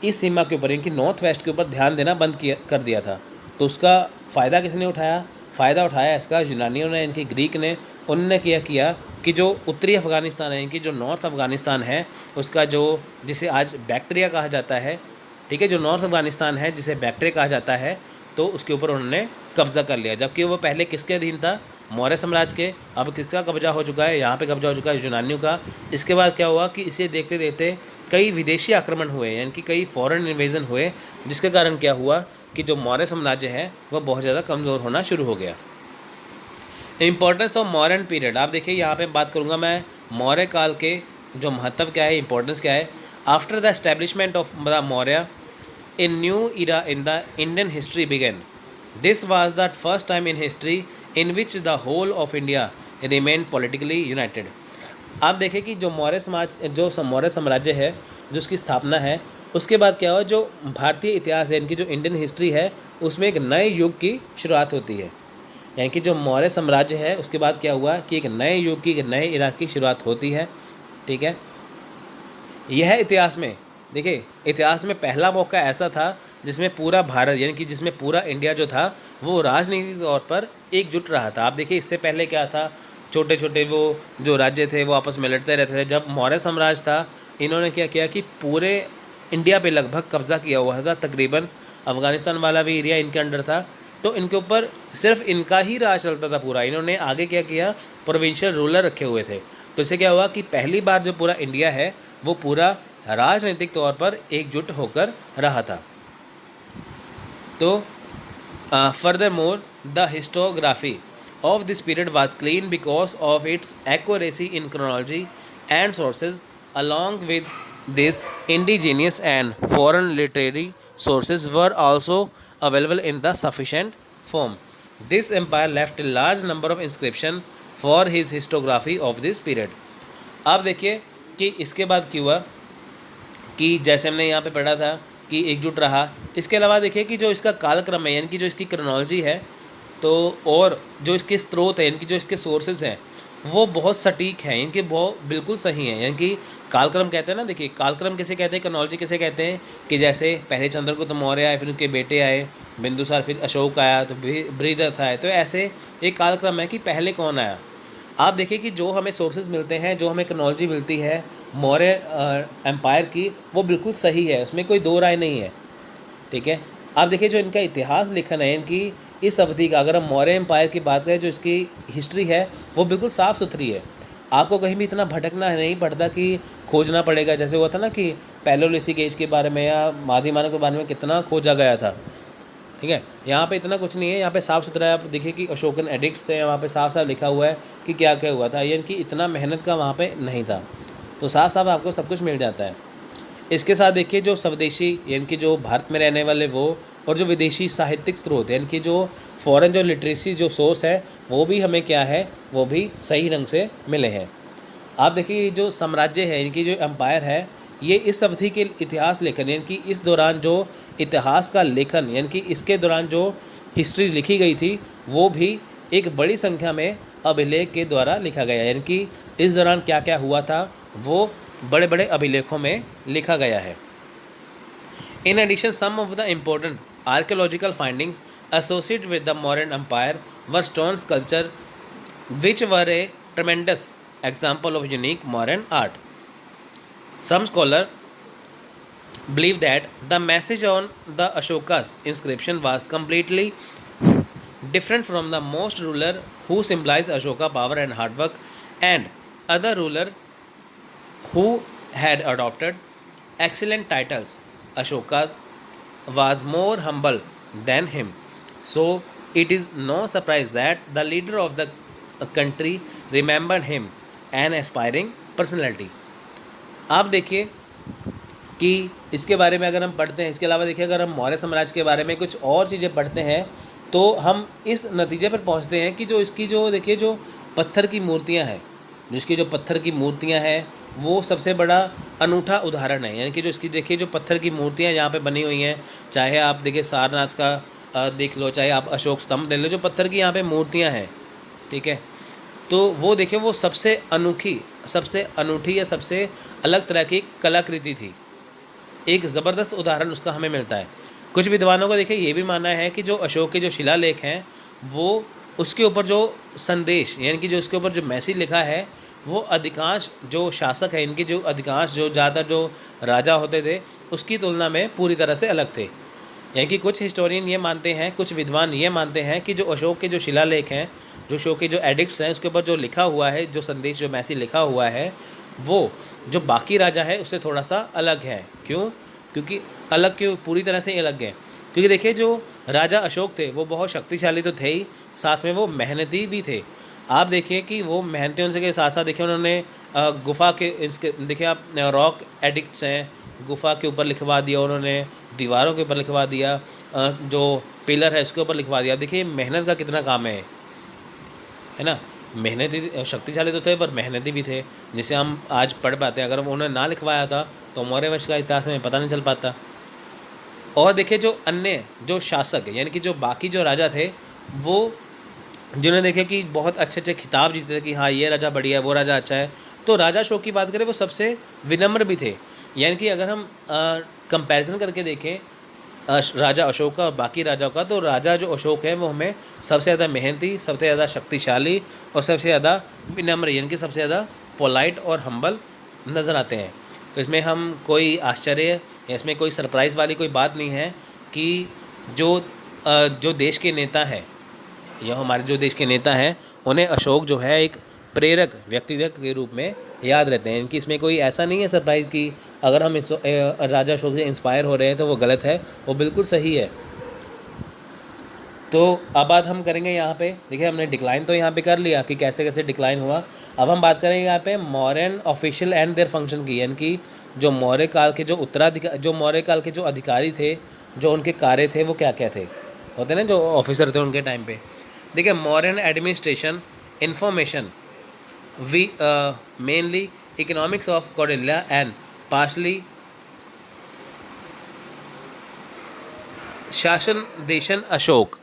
इस सीमा के ऊपर, इनकी नॉर्थ वेस्ट के ऊपर ध्यान देना बंद कर दिया था। तो उसका फ़ायदा किसने उठाया? फ़ायदा उठाया इसका यूनानियों ने, इनकी ग्रीक ने। उन्होंने किया कि जो उत्तरी अफ़गानिस्तान है, इनकी जो नॉर्थ अफ़गानिस्तान है, उसका जो जिसे आज बैक्ट्रिया कहा जाता है, ठीक है, जो नॉर्थ अफ़गानिस्तान है जिसे बैक्ट्रिया कहा जाता है, तो उसके ऊपर उन्होंने कब्ज़ा कर लिया। जबकि वो पहले किसके अधीन था? मौर्य साम्राज्य के। अब किसका कब्जा हो चुका है? यहाँ पे कब्जा हो चुका है यूनानियों का। इसके बाद क्या हुआ कि इसे देखते देखते कई विदेशी आक्रमण हुए, यानी कि कई फॉरेन इन्वेजन हुए, जिसके कारण क्या हुआ कि जो मौर्य साम्राज्य है वह बहुत ज़्यादा कमज़ोर होना शुरू हो गया। इंपॉर्टेंस ऑफ मौर्यन पीरियड, आप देखिए यहाँ पे बात करूँगा मैं मौर्य काल के जो महत्व क्या है, इंपॉर्टेंस क्या है। After the establishment of the Maurya a new era in the Indian history began. This was the first time in history in which the whole of India remained politically united. आप देखें कि जो मौर्य साम्राज्य है, जो उसकी स्थापना है, उसके बाद क्या हुआ, जो भारतीय इतिहास है, इनकी जो इंडियन हिस्ट्री है, उसमें एक नए युग की शुरुआत होती है। यानी कि जो मौर्य साम्राज्य है उसके बाद क्या हुआ कि एक नए युग की, एक नए इरा की शुरुआत होती है, ठीक है। यह इतिहास में देखिए, इतिहास में पहला मौका ऐसा था जिसमें पूरा भारत, यानी कि जिसमें पूरा इंडिया जो था वो राजनीतिक तौर पर एकजुट रहा था। आप देखिए इससे पहले क्या था, छोटे छोटे वो जो राज्य थे वो आपस में लड़ते रहते थे। जब मौर्य साम्राज्य था, इन्होंने क्या किया कि पूरे इंडिया पे लगभग कब्जा किया हुआ था। तकरीबन अफ़गानिस्तान वाला भी एरिया इनके अंडर था, तो इनके ऊपर सिर्फ इनका ही राज चलता था पूरा। इन्होंने आगे क्या किया, प्रोविंशियल रूलर रखे हुए थे। तो इससे क्या हुआ कि पहली बार जो पूरा इंडिया है वो पूरा राजनीतिक तौर पर एकजुट होकर रहा था। तो furthermore the historiography of this period was clean because of its accuracy in chronology and sources. Along with this indigenous and foreign literary sources were also available in the sufficient form. This empire left a large number of inscription for his historiography of this period. आप देखिए कि इसके बाद क्या हुआ कि जैसे हमने यहाँ पे पढ़ा था कि एकजुट रहा। इसके अलावा देखिए कि जो इसका कालक्रम है, यानी कि जो इसकी क्रोनोलॉजी है, तो और जो इसके स्रोत हैं, इनकी जो इसके सोर्सेज हैं, वो बहुत सटीक हैं, इनके बहुत बिल्कुल सही हैं। यानी कि कालक्रम कहते हैं ना, देखिए कालक्रम किसे कहते हैं, क्रोनोलॉजी किसे कहते हैं, कि जैसे पहले चंद्रगुप्त मौर्य आए, फिर उनके बेटे आए बिंदुसार, फिर अशोक आया, तो बृहद्रथ आए। तो ऐसे एक कालक्रम है कि पहले कौन आया। आप देखिए कि जो हमें सोर्सेज मिलते हैं, जो हमें क्रोनोलॉजी मिलती है मौर्य एम्पायर की, वो बिल्कुल सही है, उसमें कोई दो राय नहीं है, ठीक है। आप देखिए जो इनका इतिहास लेखन है, इनकी इस अवधि का, अगर हम मौर्य एम्पायर की बात करें, जो इसकी हिस्ट्री है वो बिल्कुल साफ़ सुथरी है। आपको कहीं भी इतना भटकना नहीं पड़ता कि खोजना पड़ेगा, जैसे हुआ था ना कि पैलोलिथिक एज के बारे में या आदिमानव के बारे में कितना खोजा गया था। ठीक है, यहाँ पे इतना कुछ नहीं है, यहाँ पे साफ़ सुथरा है। आप देखिए कि अशोकन एडिक्ट्स है, वहाँ पे साफ साफ लिखा हुआ है कि क्या क्या हुआ था, यानी कि इतना मेहनत का वहाँ पे नहीं था। तो साफ साफ आपको सब कुछ मिल जाता है। इसके साथ देखिए जो स्वदेशी यानी कि जो भारत में रहने वाले वो, और जो विदेशी साहित्यिक स्रोत यानी कि जो फॉरेन जो लिटरेसी जो सोर्स है वो भी हमें क्या है, वो भी सही ढंग से मिले हैं। आप देखिए जो साम्राज्य है, इनकी जो एम्पायर है, ये इस अवधि के इतिहास लेखन यानी कि इस दौरान जो इतिहास का लेखन यानी कि इसके दौरान जो हिस्ट्री लिखी गई थी वो भी एक बड़ी संख्या में अभिलेख के द्वारा लिखा गया, यानी कि इस दौरान क्या क्या हुआ था वो बड़े बड़े अभिलेखों में लिखा गया है। In addition, some of the important archaeological findings associated with the Mauryan Empire were stone sculpture, which were a tremendous example of unique Mauryan art. Some scholars believe that the message on the Ashoka's inscription was completely different from the most ruler who symbolized Ashoka power and hard work, and other ruler who had adopted excellent titles. Ashoka was more humble than him. So it is no surprise that the leader of the country remembered him, an aspiring personality. आप देखिए कि इसके बारे में अगर हम पढ़ते हैं, इसके अलावा देखिए अगर हम मौर्य साम्राज्य के बारे में कुछ और चीज़ें पढ़ते हैं तो हम इस नतीजे पर पहुंचते हैं कि जो इसकी जो देखिए जो पत्थर की मूर्तियां हैं, जिसकी जो पत्थर की मूर्तियां हैं वो सबसे बड़ा अनूठा उदाहरण है। यानी कि जो इसकी देखिए जो पत्थर की मूर्तियां यहाँ पे बनी हुई हैं, चाहे आप देखिए सारनाथ का देख लो, चाहे आप अशोक स्तंभ देख लो, जो पत्थर की यहाँ पे मूर्तियाँ हैं, ठीक है, तो वो देखिए वो सबसे अनूठी या सबसे अलग तरह की कलाकृति थी। एक ज़बरदस्त उदाहरण उसका हमें मिलता है। कुछ विद्वानों का देखिए ये भी मानना है कि जो अशोक के जो शिलालेख हैं वो उसके ऊपर जो संदेश यानी कि जो उसके ऊपर जो मैसेज लिखा है वो अधिकांश जो शासक है, इनके जो अधिकांश जो ज़्यादातर जो राजा होते थे उसकी तुलना में पूरी तरह से अलग थे। यानी कि कुछ हिस्टोरियन ये मानते हैं, कुछ विद्वान ये मानते हैं कि जो अशोक के जो शिलालेख हैं, जो अशोक के जो एडिक्ट्स हैं, उसके ऊपर जो लिखा हुआ है, जो संदेश जो मैसेज लिखा हुआ है वो जो बाकी राजा है उससे थोड़ा सा अलग है। क्यों? क्योंकि अलग क्यों, पूरी तरह से अलग है क्योंकि देखिए जो राजा अशोक थे वो बहुत शक्तिशाली तो थे ही, साथ में वो मेहनती भी थे। आप देखिए कि वो मेहनती उनसे के साथ साथ देखिए उन्होंने गुफा के इसके देखिए आप रॉक एडिक्ट्स हैं, गुफा के ऊपर लिखवा दिया उन्होंने, दीवारों के ऊपर लिखवा दिया, जो पिलर है उसके ऊपर लिखवा दिया। देखिए मेहनत का कितना काम है ना। मेहनती शक्तिशाली तो थे पर मेहनती भी थे, जिसे हम आज पढ़ पाते हैं। अगर उन्होंने ना लिखवाया था तो मौर्य वंश का इतिहास हमें पता नहीं चल पाता। और देखिए जो अन्य जो शासक यानी कि जो बाकी जो राजा थे वो जिन्होंने देखे कि बहुत अच्छे अच्छे खिताब जीते थे कि हाँ ये राजा बढ़िया है, वो राजा अच्छा है, तो राजा अशोक की बात करें वो सबसे विनम्र भी थे। यानी कि अगर हम कंपैरिजन करके देखें राजा अशोक का और बाकी राजाओं का, तो राजा जो अशोक है वो हमें सबसे ज़्यादा मेहनती, सबसे ज़्यादा शक्तिशाली और सबसे ज़्यादा विनम्र यानी कि सबसे ज़्यादा पोलाइट और हम्बल नज़र आते हैं। तो इसमें हम कोई आश्चर्य या इसमें कोई सरप्राइज़ वाली कोई बात नहीं है कि जो देश के नेता हैं या हमारे जो देश के नेता हैं उन्हें अशोक जो है एक प्रेरक व्यक्तित्व के रूप में याद रहते हैं। इनकी इसमें कोई ऐसा नहीं है सरप्राइज़ कि अगर हम इस राजा अशोक से इंस्पायर हो रहे हैं तो वो गलत है, वो बिल्कुल सही है। तो अब बात हम करेंगे यहाँ पे, देखिए हमने डिक्लाइन तो यहाँ पे कर लिया कि कैसे कैसे डिक्लाइन हुआ। अब हम बात करेंगे यहाँ पे Mauryan official and their function की, यानी कि जो मौर्य काल के जो जो मौर्य काल के जो अधिकारी थे, जो उनके कार्य थे वो क्या क्या थे, होते ना जो ऑफिसर थे उनके टाइम पे। देखिए Mauryan administration, information, mainly economics of Kautilya and partially शासन देशन अशोक,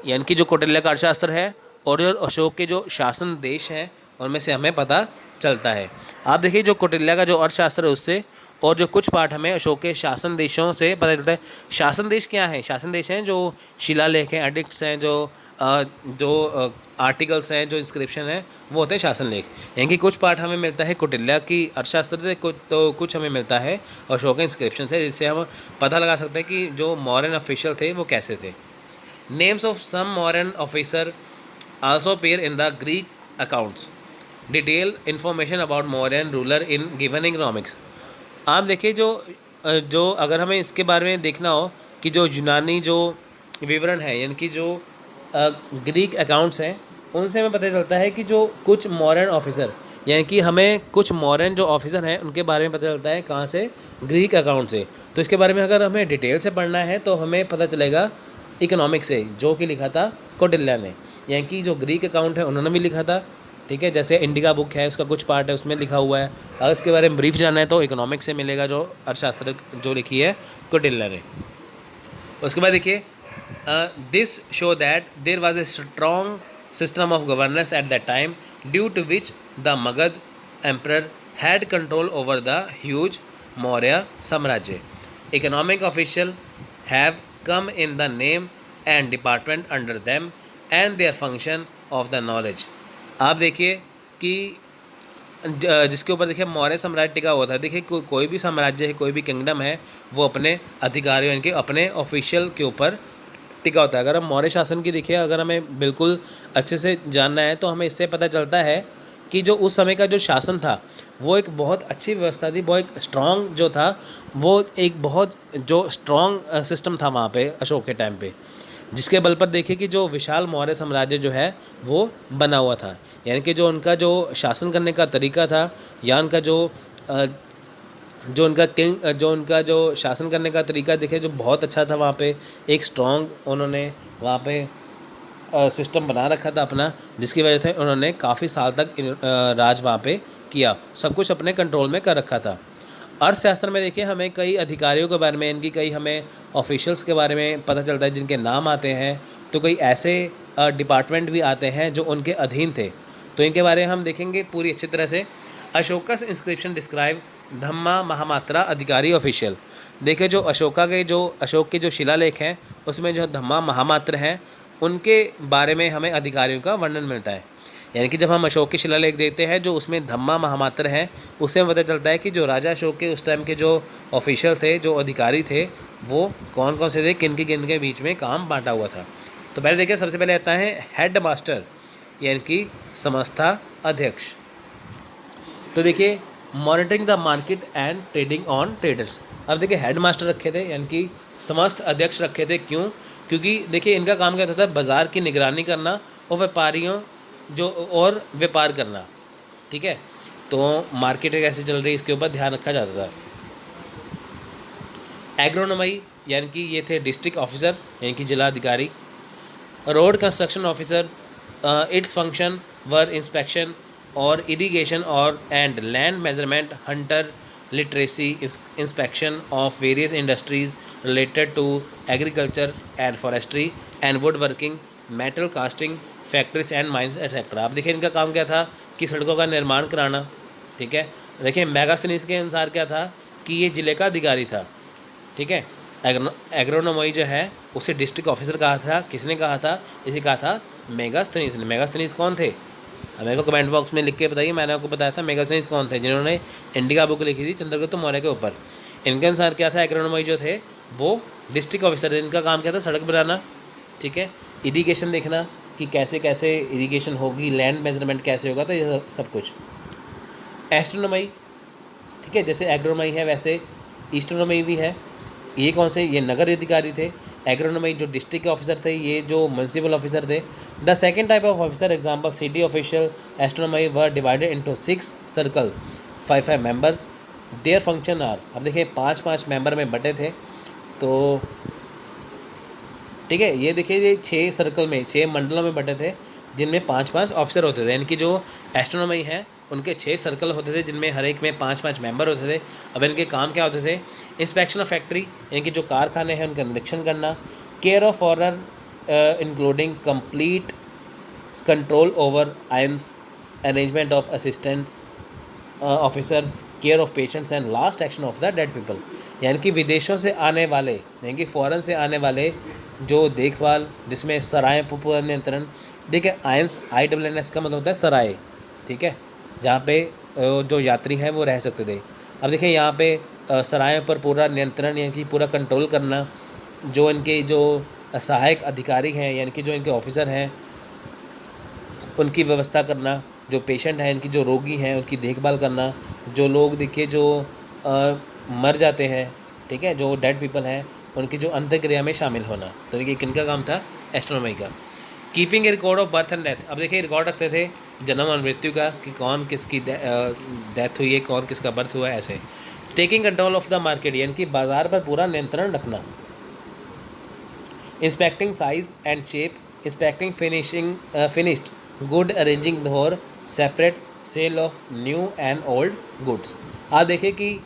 यानी कि जो कौटिल्य का अर्थशास्त्र है और जो अशोक के जो शासन देश हैं उनमें से हमें पता चलता है। आप देखिए जो कौटिल्य का जो अर्थशास्त्र है उससे और जो कुछ पाठ हमें अशोक के शासन देशों से पता चलता है। शासन देश क्या है? शासन देश हैं जो शिलालेख हैं, एडिक्ट्स हैं, जो आर्टिकल्स हैं, जो इंस्क्रिप्शन है वो होते हैं शासन लेख। यानी कि कुछ पाठ हमें मिलता है कौटिल्य की अर्थशास्त्र से, कुछ हमें मिलता है अशोक के इंस्क्रिप्शन से, जिससे हम पता लगा सकते हैं कि जो मौर्यन ऑफिशियल थे वो कैसे थे। Names of some modern officer also appear in the Greek accounts. Detail information about modern ruler in given economics. आप देखिए जो अगर हमें इसके बारे में देखना हो कि जो यूनानी जो विवरण है, यानी कि जो ग्रीक अकाउंट्स हैं, उनसे हमें पता चलता है कि जो कुछ मॉडर्न ऑफिसर, यानी कि हमें कुछ मॉडर्न जो ऑफिसर हैं उनके बारे में पता चलता है कहाँ से, ग्रीक अकाउंट से। तो इसके बारे में अगर हमें डिटेल से पढ़ना है तो हमें पता चलेगा इकोनॉमिक्स से, जो कि लिखा था कौटिल्य ने, यानी कि जो ग्रीक अकाउंट है उन्होंने भी लिखा था। ठीक है, जैसे इंडिका बुक है, उसका कुछ पार्ट है उसमें लिखा हुआ है। अगर इसके बारे में ब्रीफ जानना है तो इकोनॉमिक्स से मिलेगा, जो अर्थशास्त्र जो लिखी है कौटिल्य ने। उसके बाद देखिए, this show that there was a strong system of governance at that time due to which the Magadha emperor had control over the huge Maurya साम्राज्य। Economic official have come in the name and department under them and their function of the knowledge। आप देखिए कि जिसके ऊपर देखिए मौर्य साम्राज्य टिका हुआ था। देखिए कोई भी साम्राज्य है, कोई भी किंगडम है, वो अपने अधिकारियों यानी कि अपने ऑफिशियल के ऊपर टिका होता है। अगर हम मौर्य शासन की देखिए, अगर हमें बिल्कुल अच्छे से जानना है तो हमें इससे पता चलता है कि जो उस समय का जो शासन था वो एक बहुत अच्छी व्यवस्था थी, वो एक स्ट्रॉन्ग जो था, वो एक बहुत जो स्ट्रॉन्ग सिस्टम था वहाँ पे अशोक के टाइम पे, जिसके बल पर देखिए कि जो विशाल मौर्य साम्राज्य जो है वो बना हुआ था। यानी कि जो उनका जो शासन करने का तरीका था, या उनका जो उनका जो शासन करने का तरीका देखिए जो बहुत अच्छा था। वहाँ पे एक स्ट्रॉन्ग उन्होंने वहाँ पे सिस्टम बना रखा था अपना, जिसकी वजह से उन्होंने काफ़ी साल तक राज वहाँ पे किया, सब कुछ अपने कंट्रोल में कर रखा था। अर्थशास्त्र में देखिए हमें कई अधिकारियों के बारे में, इनकी कई हमें ऑफिशियल्स के बारे में पता चलता है जिनके नाम आते हैं, तो कई ऐसे डिपार्टमेंट भी आते हैं जो उनके अधीन थे। तो इनके बारे में हम देखेंगे पूरी अच्छी तरह से। अशोकस इंस्क्रिप्शन डिस्क्राइब धम्मा महामात्रा अधिकारी ऑफिशियल। देखिए जो अशोक के जो शिलालेख हैं उसमें जो धम्मा महामात्र हैं उनके बारे में हमें अधिकारियों का वर्णन मिलता है। यानी कि जब हम अशोक के शिलालेख देखते हैं जो उसमें धम्मा महामात्र है, उससे पता चलता है कि जो राजा अशोक के उस टाइम के जो ऑफिशियल थे, जो अधिकारी थे, वो कौन कौन से थे, किन के बीच में काम बांटा हुआ था। तो पहले देखिए, सबसे पहले आता है हेड मास्टर, यानी कि समस्था अध्यक्ष। तो देखिए monitoring the market and trading on traders. अब देखिए हेड मास्टर रखे थे, यानी कि समस्त अध्यक्ष रखे थे। क्यों? क्योंकि देखिए इनका काम क्या होता था, बाज़ार की निगरानी करना और व्यापारियों और व्यापार करना। ठीक है, तो मार्केट कैसे चल रही है इसके ऊपर ध्यान रखा जाता था। एग्रोनोमी, यानी कि ये थे डिस्ट्रिक्ट ऑफिसर, यानी कि जिला अधिकारी। Road construction officer, its function were inspection और इरिगेशन और and land measurement, hunter literacy, inspection of various industries related to agriculture and forestry and wood working, metal casting, factories and mines etcetera. आप देखिए इनका काम क्या था कि सड़कों का निर्माण कराना। ठीक है, देखिए मेगास्थनीज के अनुसार क्या था कि ये ज़िले का अधिकारी था। ठीक है, एग्रोनोमी जो है उसे डिस्ट्रिक्ट ऑफिसर कहा था। किसने कहा था? इसे कहा था मेगास्थनीज ने। मेगास्थनीज कौन थे? हमें को कमेंट बॉक्स में लिख के बताइए। मैंने आपको बताया था मेगास्थनीज कौन थे, जिन्होंने इंडिका बुक लिखी थी चंद्रगुप्त मौर्य के ऊपर। इनके अनुसार क्या था, एग्रोनोमी जो थे वो डिस्ट्रिक्ट ऑफिसर, इनका काम क्या था, सड़क बनाना। ठीक है, इरिगेशन देखना कि कैसे कैसे इरिगेशन होगी, लैंड मेजरमेंट कैसे होगा, तो ये सब कुछ। एस्ट्रोनोमी, ठीक है, जैसे एग्रोनोमी है वैसे ईस्ट्रोनोमी भी है। ये कौन से? ये नगर अधिकारी थे। एग्रोनोमी जो डिस्ट्रिक्ट ऑफिसर थे, ये जो म्यूनसिपल ऑफिसर थे। The second type of officer example city official astronomy were divided into 6 circle, 5 members, their function are. अब देखिए 5 मेंबर में बटे थे। तो ठीक है, ये देखिए ये 6 सर्कल में, 6 मंडलों में बटे थे, जिनमें 5 ऑफिसर होते थे। यानी कि जो एस्ट्रोनोमी है उनके 6 सर्कल होते थे, जिनमें हर एक में 5 मेंबर होते थे। अब इनके काम क्या होते थे? इंस्पेक्शन ऑफ फैक्ट्री, यानी कि जो कारखाने हैं उनका निरीक्षण करना। Care of order including complete control over ions, arrangement of assistants officer, care of patients and last action of the dead people. यानी कि विदेशों से आने वाले, यानी कि फ़ॉरेन से आने वाले जो देखभाल, जिसमें सराय पूरा नियंत्रण। देखिए आयंस, INS का मतलब होता है सराय। ठीक है, जहाँ पे जो यात्री हैं वो रह सकते थे। अब देखिए यहाँ पे सरायों पर पूरा नियंत्रण, यानी कि पूरा कंट्रोल करना। जो इनके जो सहायक अधिकारी हैं यानी कि जो इनके ऑफिसर हैं उनकी व्यवस्था करना, जो पेशेंट हैं इनकी जो रोगी हैं उनकी देखभाल करना, जो लोग देखिए जो मर जाते हैं, ठीक है, जो डेड पीपल हैं उनकी जो अंत्यक्रिया में शामिल होना। तो देखिए किनका काम था, एस्ट्रोनॉमी का। Keeping A record of birth and death, अब देखिए रिकॉर्ड रखते थे जन्म और मृत्यु का कि कौन किसकी डेथ हुई है, कौन किसका बर्थ हुआ है, ऐसे। Taking control of the market यानी कि बाजार पर पूरा नियंत्रण रखना। Inspecting size and shape, inspecting finished good, arranging for separate sale of new and old goods. आप देखिए कि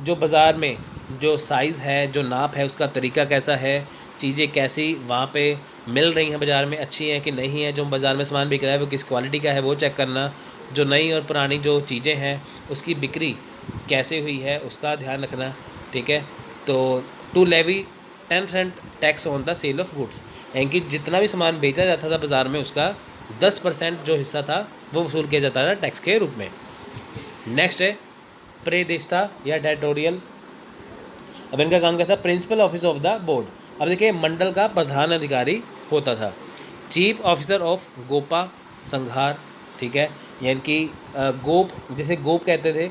जो बाज़ार में जो साइज़ है, जो नाप है, उसका तरीका कैसा है, चीज़ें कैसी वहाँ पे मिल रही हैं बाज़ार में, अच्छी हैं कि नहीं है, जो बाज़ार में सामान बिक रहा है वो किस क्वालिटी का है वो चेक करना, जो नई और पुरानी जो चीज़ें हैं उसकी बिक्री कैसे हुई है उसका ध्यान रखना, ठीक है। तो to levy 10% tax on the sale of goods, यानी कि जितना भी सामान बेचा जाता था बाज़ार में उसका 10% जो हिस्सा था वो वसूल किया जाता था टैक्स के रूप में। नेक्स्ट है प्रेदिष्टा या टेरिटोरियल। अब इनका काम क्या था, principal office of the board. अब देखिए मंडल का प्रधान अधिकारी होता था। चीफ ऑफिसर ऑफ गोपा संघार, ठीक है, यानी कि गोप, जैसे गोप कहते थे,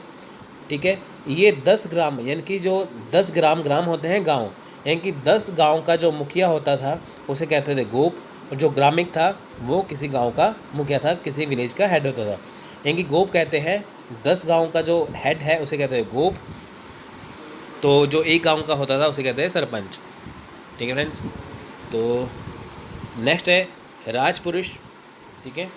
ठीक है, ये 10 ग्राम यानी कि जो 10 ग्राम होते हैं गांव, यानी कि 10 गांव का जो मुखिया होता था उसे कहते थे गोप, और जो ग्रामिक था वो किसी गांव का मुखिया था, किसी विलेज का हेड होता था, यानी कि गोप कहते हैं 10 गांव का जो हेड है उसे कहते हैं गोप, तो जो एक गांव का होता था उसे कहते हैं सरपंच, ठीक है फ्रेंड्स। तो नेक्स्ट है राजपुरुष, ठीक है।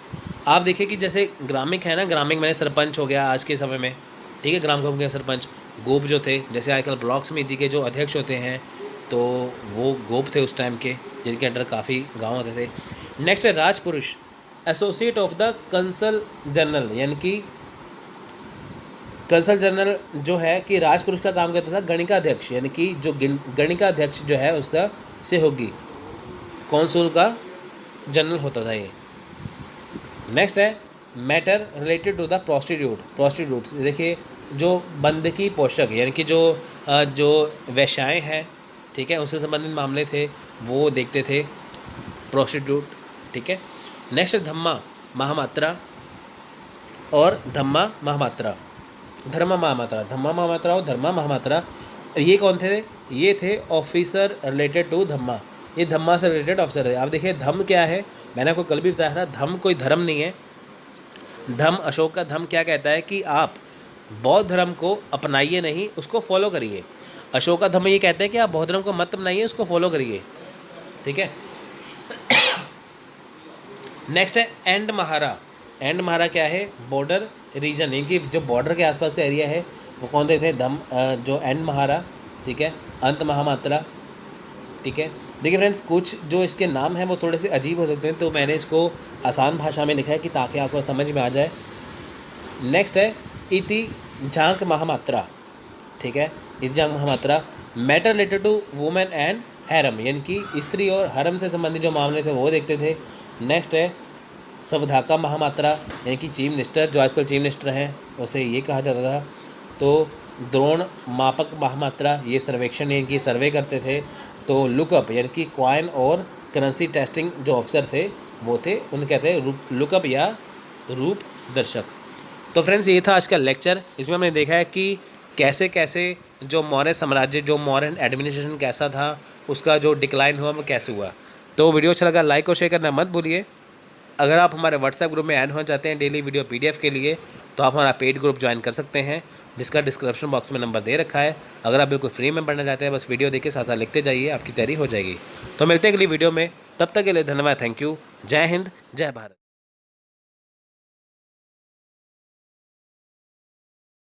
आप देखिए कि जैसे ग्रामिक है ना, ग्रामिक मैंने सरपंच हो गया आज के समय में, ठीक है, ग्राम का मुखिया सरपंच। गोप जो थे, जैसे आजकल ब्लॉक समिति के जो अध्यक्ष होते हैं तो वो गोप थे उस टाइम के, जिनके अंडर काफ़ी गांव होते थे। नेक्स्ट है Rajpurush, associate of the consul general, यानी कि कंसल जनरल जो है कि राजपुरुष का काम करता था गणिकाध्यक्ष, यानी कि जो गणिकाध्यक्ष जो है उसका सहयोगी कौंसुल का जनरल होता था ये। नेक्स्ट है matter related to the prostitutes, देखिए जो बंधकी पोषक यानी कि जो वैश्याएँ हैं, ठीक है, उससे संबंधित मामले थे वो देखते थे प्रोस्टिट्यूट, ठीक है। नेक्स्ट है धम्मा महामात्रा और धम्मा महामात्रा, धर्मा महामात्रा और धर्मा महामात्रा। ये कौन थे, ये थे ऑफिसर रिलेटेड टू धम्मा, ये धम्मा से रिलेटेड ऑफिसर है। आप देखिए धम्म क्या है, मैंने आपको कल भी बताया था, धम्म कोई धर्म नहीं है। धम्म, अशोक का धम्म क्या कहता है कि आप बौद्ध धर्म को अपनाइए नहीं, उसको फॉलो करिए। अशोक का धम्म ये कहते हैं कि आप बौद्ध धर्म को मत अपनाइए, उसको फॉलो करिए, ठीक है। नेक्स्ट है एंड महारा। एंड महारा क्या है, बॉर्डर रीजन, यानी कि जो बॉर्डर के आसपास का एरिया है वो कौन देते हैं, जो एंड महारा, ठीक है, अंत महामात्रा, ठीक है। देखिए फ्रेंड्स कुछ जो इसके नाम हैं वो थोड़े से अजीब हो सकते हैं, तो मैंने इसको आसान भाषा में लिखा है कि ताकि आपको समझ में आ जाए। नेक्स्ट है इति झांक महामात्रा, ठीक है, Ithijhaka Mahamatra, matter related to women and harem, यानी कि स्त्री और हरम से संबंधित जो मामले थे वो देखते थे। नेक्स्ट है सवधाका महामात्रा, यानी कि चीफ मिनिस्टर, जो आजकल चीफ मिनिस्टर हैं उसे ये कहा जाता था। तो द्रोण मापक महामात्रा, ये सर्वेक्षण यानी कि सर्वे करते थे। तो लुकअप यानी कि कॉइन और करेंसी टेस्टिंग जो ऑफिसर थे वो थे, उन्हें कहते हैं लुकअप या रूप दर्शक। तो फ्रेंड्स ये था आज का लेक्चर, इसमें हमने देखा है कि कैसे कैसे जो मौर्य साम्राज्य, जो मौर्य एडमिनिस्ट्रेशन कैसा था, उसका जो डिक्लाइन हुआ वो कैसे हुआ। तो वीडियो अच्छा लगा लाइक और शेयर करना मत भूलिए। अगर आप हमारे व्हाट्सएप ग्रुप में ऐड होना चाहते हैं डेली वीडियो PDF के लिए, तो आप हमारा पेड ग्रुप ज्वाइन कर सकते हैं, जिसका डिस्क्रिप्शन बॉक्स में नंबर दे रखा है। अगर आप बिल्कुल फ्री में पढ़ना चाहते हैं, बस वीडियो देखिए, साथ साथ लिखते जाइए, आपकी तैयारी हो जाएगी। तो मिलते हैं अगली वीडियो में, तब तक के लिए धन्यवाद, थैंक यू, जय हिंद, जय भारत।